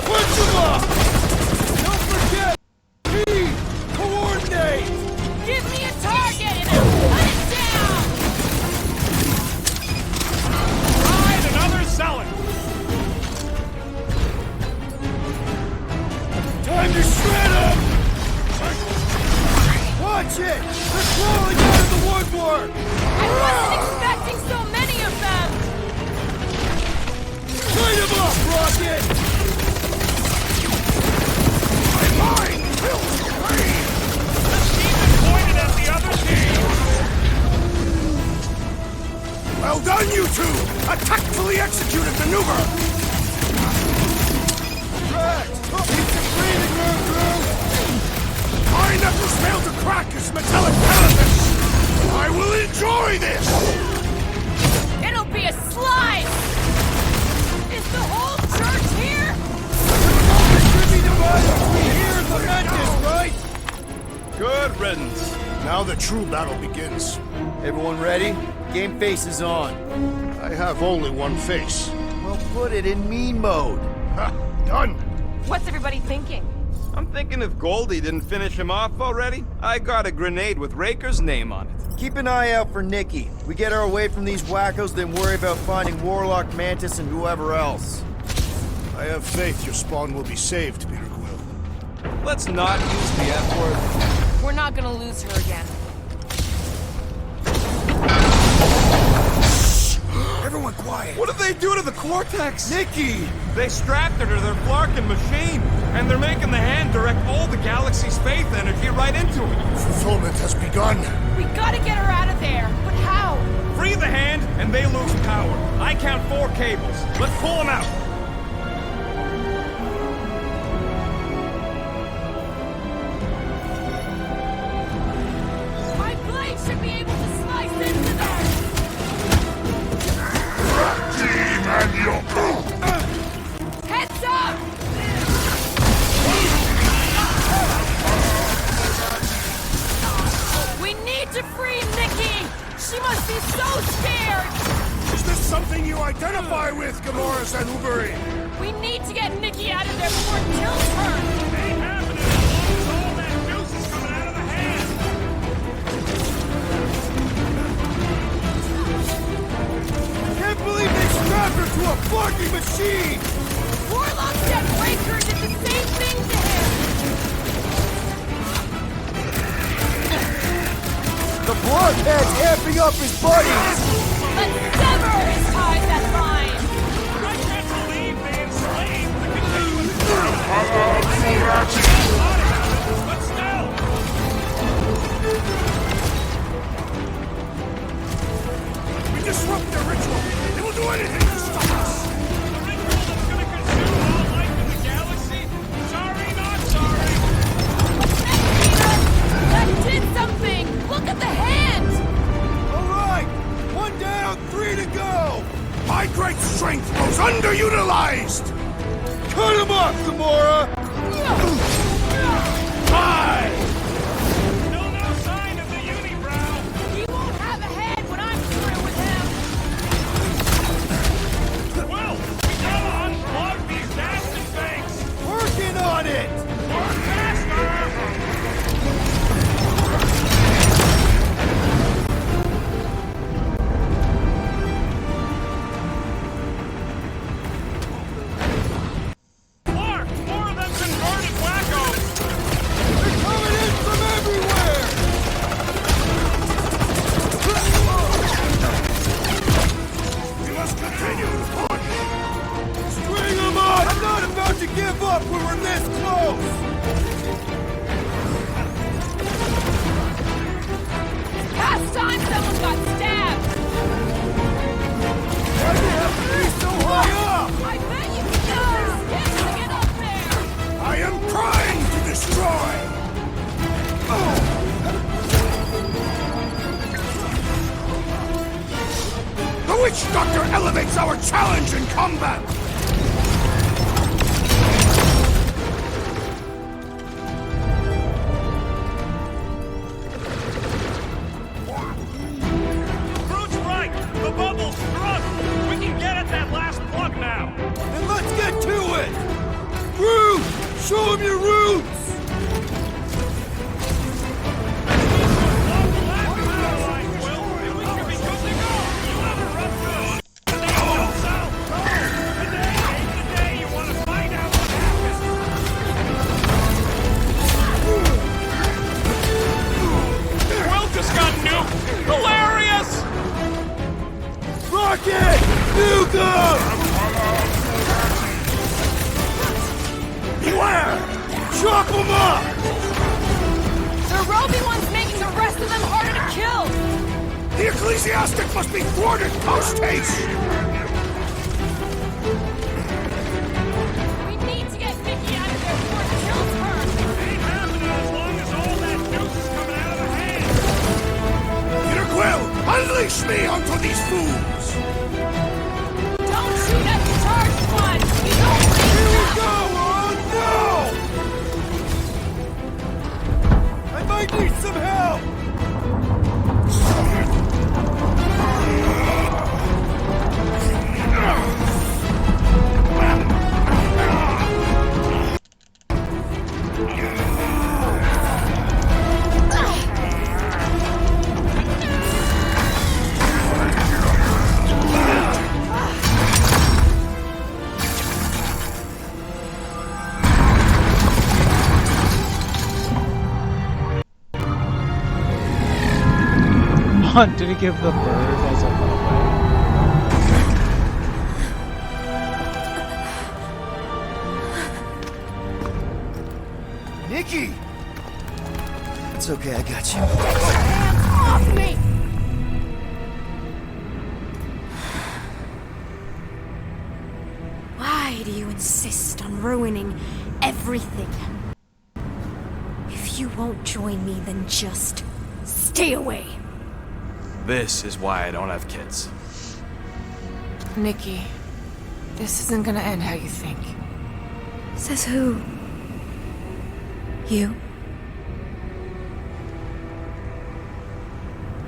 Punch them up! Don't forget! Team! Coordinate! Give me a target and I'll put it down! Ride another zealot. Time to shred them! Watch it! They're crawling out of the woodwork! I wasn't expecting so many of them! Light them up, Rocket! My mind fills with rage! Just keep it pointed at the other team. Well done, you two! A tactfully executed maneuver! Drax! Keep some breathing room, Drew! My knuckles fail to crack his metallic carapace! I will enjoy this! It'll be a slide! Is the whole church here? It should be divided between here and Lamentis, right? Good riddance. Now the true battle begins. Everyone ready? Game face is on. I have only one face. Well, put it in mean mode. Ha! Done! What's everybody thinking? I'm thinking if Goldie didn't finish him off already, I got a grenade with Raker's name on it. Keep an eye out for Nikki. We get her away from these wackos, then worry about finding Warlock, Mantis, and whoever else. I have faith your spawn will be saved, Peter Quill. Let's not use the F word. We're not gonna lose her again. Everyone quiet. What did they do to the Cortex? Nikki! They strapped her to their Flarkin machine, and they're making the hand direct all the galaxy's faith energy right into it. Fulfillment has begun. We gotta get her out of there, but how? Free the hand, and they lose power. I count 4 cables. Let's pull them out. My blade should be able to slice into them! Team and your Heads up! We need to free Nikki! She must be so scared! Is this something you identify with, Gamora Zanubari? We need to get Nikki out of there before it kills her! Ain't happening as long as all that juice is coming out of the hand. Can't believe they strapped her to a fucking machine! Warlock said Raker did the same thing to him! The blockhead's amping up his buddies! Let's sever his ties that bind! I can't believe they enslaved the continuous but still! We disrupt their ritual. They will do anything to stop us. The ritual that's gonna consume all life in the galaxy? Sorry, not sorry. That did something! Look at the hand! Alright! 1 down, 3 to go! My great strength goes underutilized. Cut him off, Gamora! Bye! Still no sign of the unibrow. He won't have a head when I'm through with him! Well, we gotta unplug these nasty things. Working on it! Work faster! Clark, more of them converted wackos! They're coming in from everywhere! We must continue to push. String them up! I'm not about to give up when we're this close! Last time someone got stabbed! Why do you have to be so high up? I bet you can use your skin to get up there! I am trying to destroy. The Witch Doctor elevates our challenge in combat. Groot's right! The bubble's struck! We can get at that last plug now! Then let's get to it! Groot! Show him your roots! Hilarious! Rocket! Nuke him! Beware! Chop him up! The Roby one's making the rest of them harder to kill! The ecclesiastic must be thwarted post-haste! We need to get Nikki out of there before it kills her! Ain't happening as long as all that juice is coming out of the hand! Peter Quill, unleash me onto these fools! Don't shoot at the charged one! You don't Here we leave go! Oh no! I might need some help! Did he give the bird as a weapon? It's okay, I got you. Get your hands off me! Why do you insist on ruining everything? If you won't join me, then just stay away. This is why I don't have kids. Nikki, this isn't gonna end how you think. Says who? You?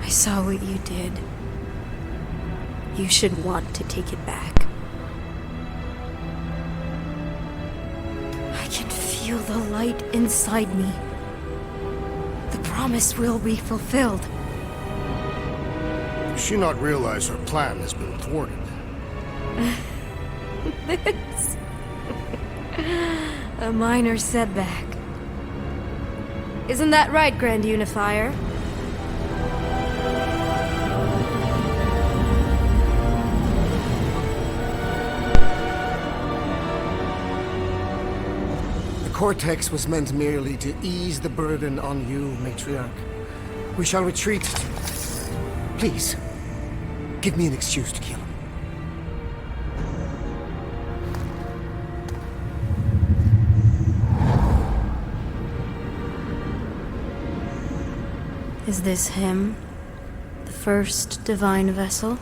I saw what you did. You should want to take it back. I can feel the light inside me. The promise will be fulfilled. Does she not realize her plan has been thwarted? This... a minor setback. Isn't that right, Grand Unifier? The Cortex was meant merely to ease the burden on you, Matriarch. We shall retreat. Please, give me an excuse to kill him. Is this him? The first divine vessel?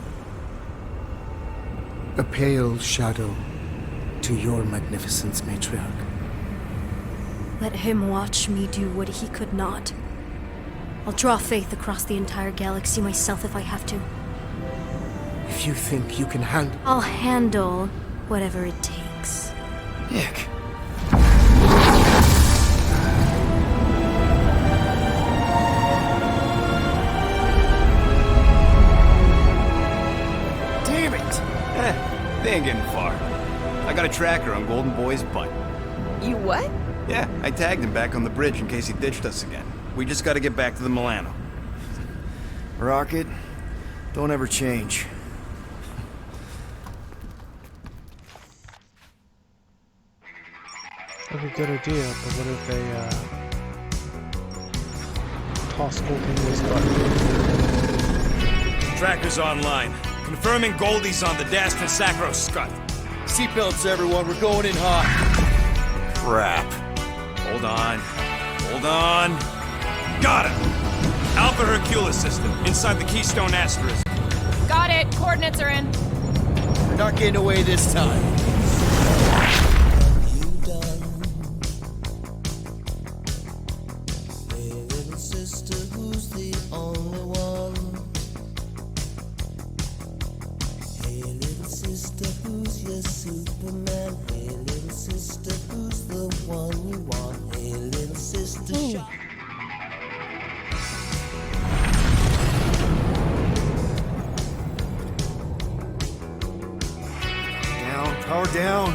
A pale shadow to your magnificence, Matriarch. Let him watch me do what he could not. I'll draw faith across the entire galaxy myself if I have to. If you think you can handle... I'll handle whatever it takes. Nick. Damn it! They ain't getting far. I got a tracker on Golden Boy's butt. You what? Yeah, I tagged him back on the bridge in case he ditched us again. We just gotta get back to the Milano. Rocket, don't ever change. That's a good idea, but what if they, toss Golden Boy's butt? Tracker's online. Confirming Goldie's on the Dastan Sacro Scut. Seatbelts, everyone. We're going in hot. Crap. Hold on. Hold on. Got it! Alpha Hercules system, inside the Keystone Asterisk. Got it. Coordinates are in. We're not getting away this time. Power down.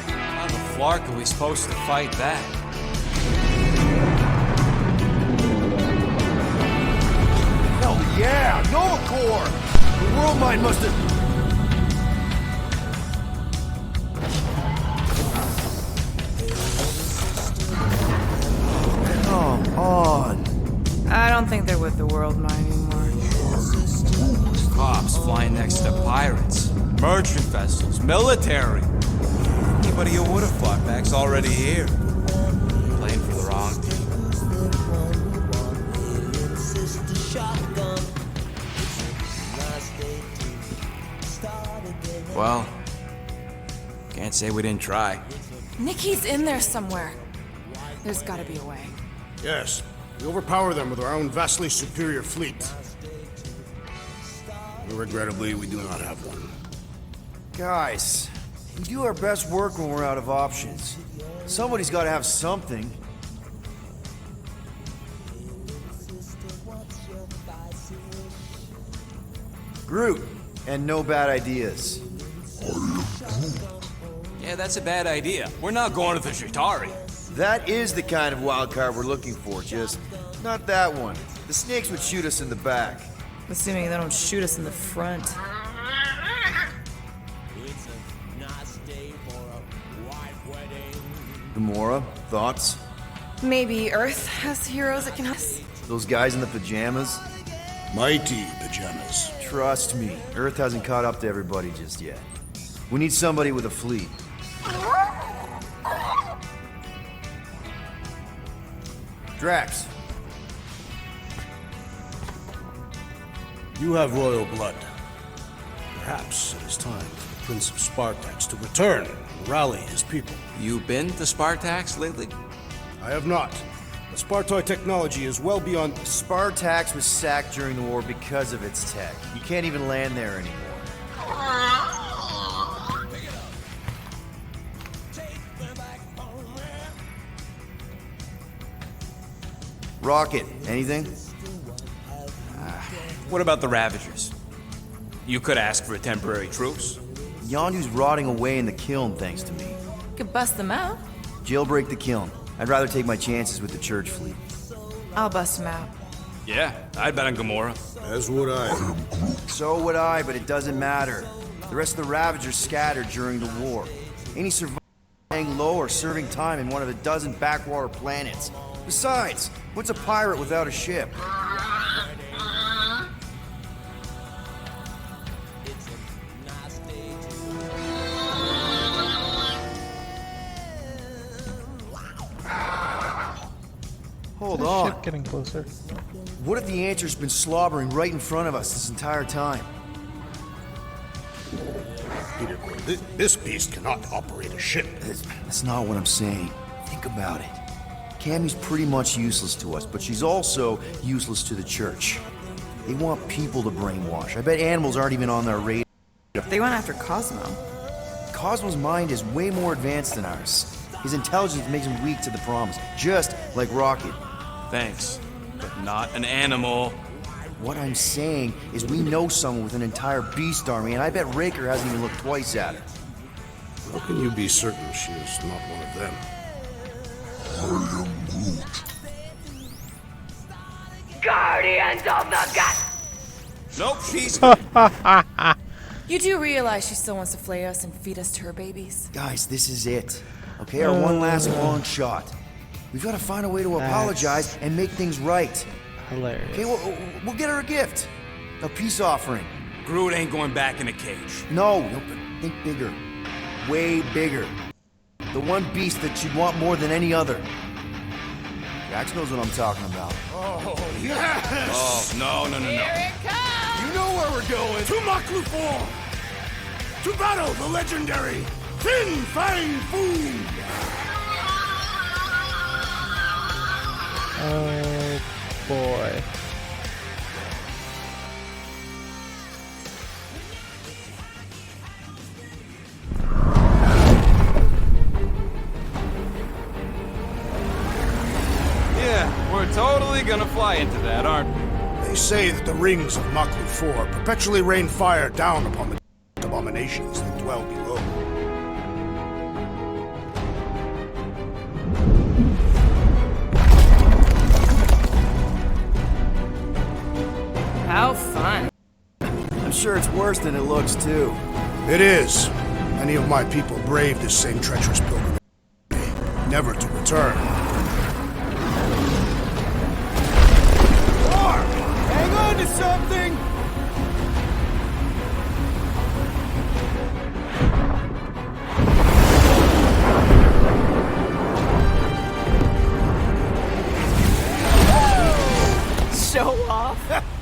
How the flark are we supposed to fight that? Hell yeah! Nova Core! The world mind must have... Come on. I don't think they're with the world mine anymore. Cops flying next to pirates. Merchant vessels, military. Anybody who would have fought back's already here. Playing for the wrong team. Well, can't say we didn't try. Nikki's in there somewhere. There's gotta be a way. Yes. We overpower them with our own vastly superior fleet. Regrettably, we do not have one. Guys, we do our best work when we're out of options. Somebody's got to have something. Groot, and no bad ideas. Yeah, that's a bad idea. We're not going to the Chitauri. That is the kind of wild card we're looking for, just not that one. The snakes would shoot us in the back. Assuming they don't shoot us in the front. Gamora, thoughts? Maybe Earth has heroes that can help us. Those guys in the pajamas? Mighty pajamas. Trust me, Earth hasn't caught up to everybody just yet. We need somebody with a fleet. Drax. You have royal blood. Perhaps it is time for the Prince of Spartax to return and rally his people. You been to Spartax lately? I have not. The Spartoid technology is well beyond... Spartax was sacked during the war because of its tech. You can't even land there anymore. Rocket, anything? What about the Ravagers? You could ask for a temporary truce. Yondu's rotting away in the kiln thanks to me. Could bust them out. Jailbreak the kiln. I'd rather take my chances with the church fleet. I'll bust them out. Yeah, I'd bet on Gamora. As would I. So would I, but it doesn't matter. The rest of the Ravagers scattered during the war. Any survivors hang low or serving time in one of a dozen backwater planets. Besides, what's a pirate without a ship? Hold on. Ship getting closer. What if the Answer's been slobbering right in front of us this entire time? Peter Quill, this beast cannot operate a ship. That's not what I'm saying. Think about it. Cammy's pretty much useless to us, but she's also useless to the church. They want people to brainwash. I bet animals aren't even on their radar. They went after Cosmo. Cosmo's mind is way more advanced than ours. His intelligence makes him weak to the promise, just like Rocket. Thanks, but not an animal. What I'm saying is we know someone with an entire beast army, and I bet Raker hasn't even looked twice at her. How can you be certain she is not one of them? I am Groot. Guardians of the Gut! Nope, she's... You do realize she still wants to flay us and feed us to her babies? Guys, this is it. Okay, our one last long shot. We've got to find a way to apologize and make things right. Hilarious. Okay, we'll get her a gift. A peace offering. Groot ain't going back in a cage. No, but think bigger. Way bigger. The one beast that you'd want more than any other. Jax knows what I'm talking about. Oh, yes! Oh, no. Here it comes! You know where we're going. To Maklu 4! To battle the legendary Fin Fang Foom! Oh, boy. Yeah, we're totally gonna fly into that, aren't we? They say that the rings of Maklu 4 perpetually rain fire down upon the abominations that dwell below. How fun. I'm sure it's worse than it looks, too. It is. Many of my people braved this same treacherous pilgrimage, never to return. Hang on to something! Show off.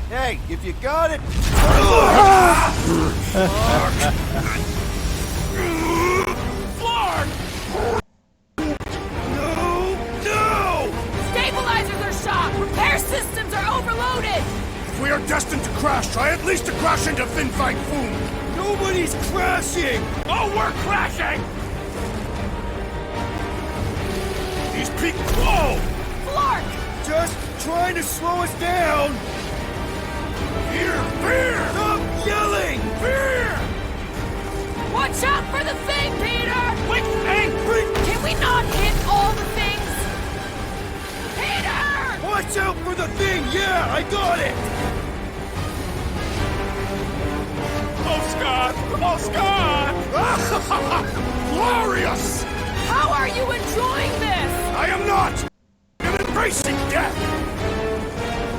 Hey, if you got it! Stabilizers are shot! Repair systems are overloaded! If we are destined to crash, try at least to crash into Fin Fang Foom! Nobody's crashing! Oh, we're crashing! These peak... Whoa! Flark! Just trying to slow us down! Fear! Stop yelling! Fear! Watch out for the thing, Peter! Wait, hey! Can we not hit all the things? Peter! Watch out for the thing! Yeah, I got it! Oh, Scott! Oh, Scott! Glorious! How are you enjoying this? I am not! facing death!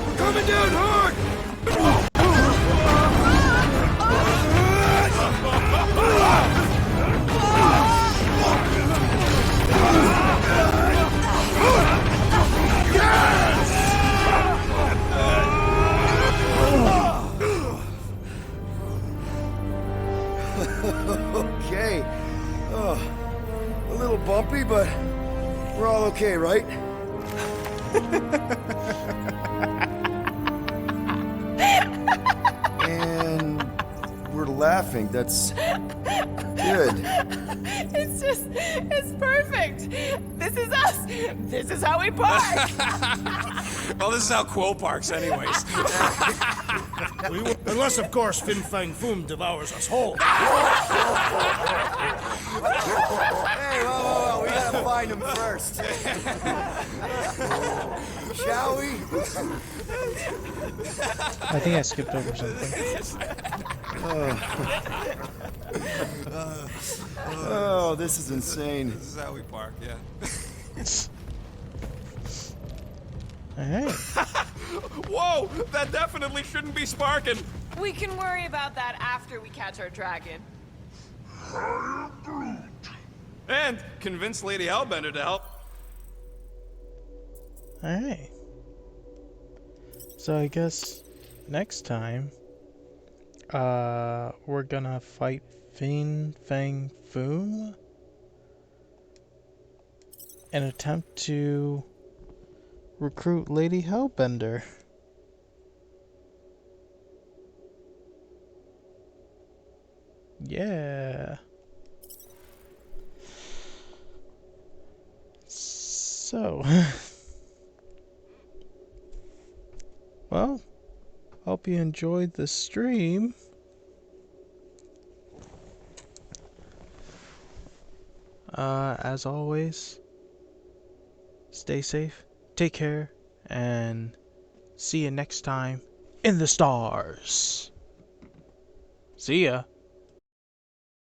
We're coming down hard! Okay. Oh, a little bumpy, but we're all okay, right? And we're laughing. That's good. It's perfect. This is us. This is how we park. Well, this is how Quill parks, anyways. Unless, of course, Fin Fang Foom devours us whole. Hey, whoa, we gotta find him first. Shall we? I think I skipped over something. Oh, this is insane. This is how we park, yeah. Alright. Whoa! That definitely shouldn't be sparking! We can worry about that after we catch our dragon. And convince Lady Hellbender to help. Alright. So I guess next time, we're gonna fight Fin Fang Foom and attempt to recruit Lady Hellbender. Yeah. So, well, hope you enjoyed the stream. As always, stay safe, take care, and see you next time in the stars. See ya.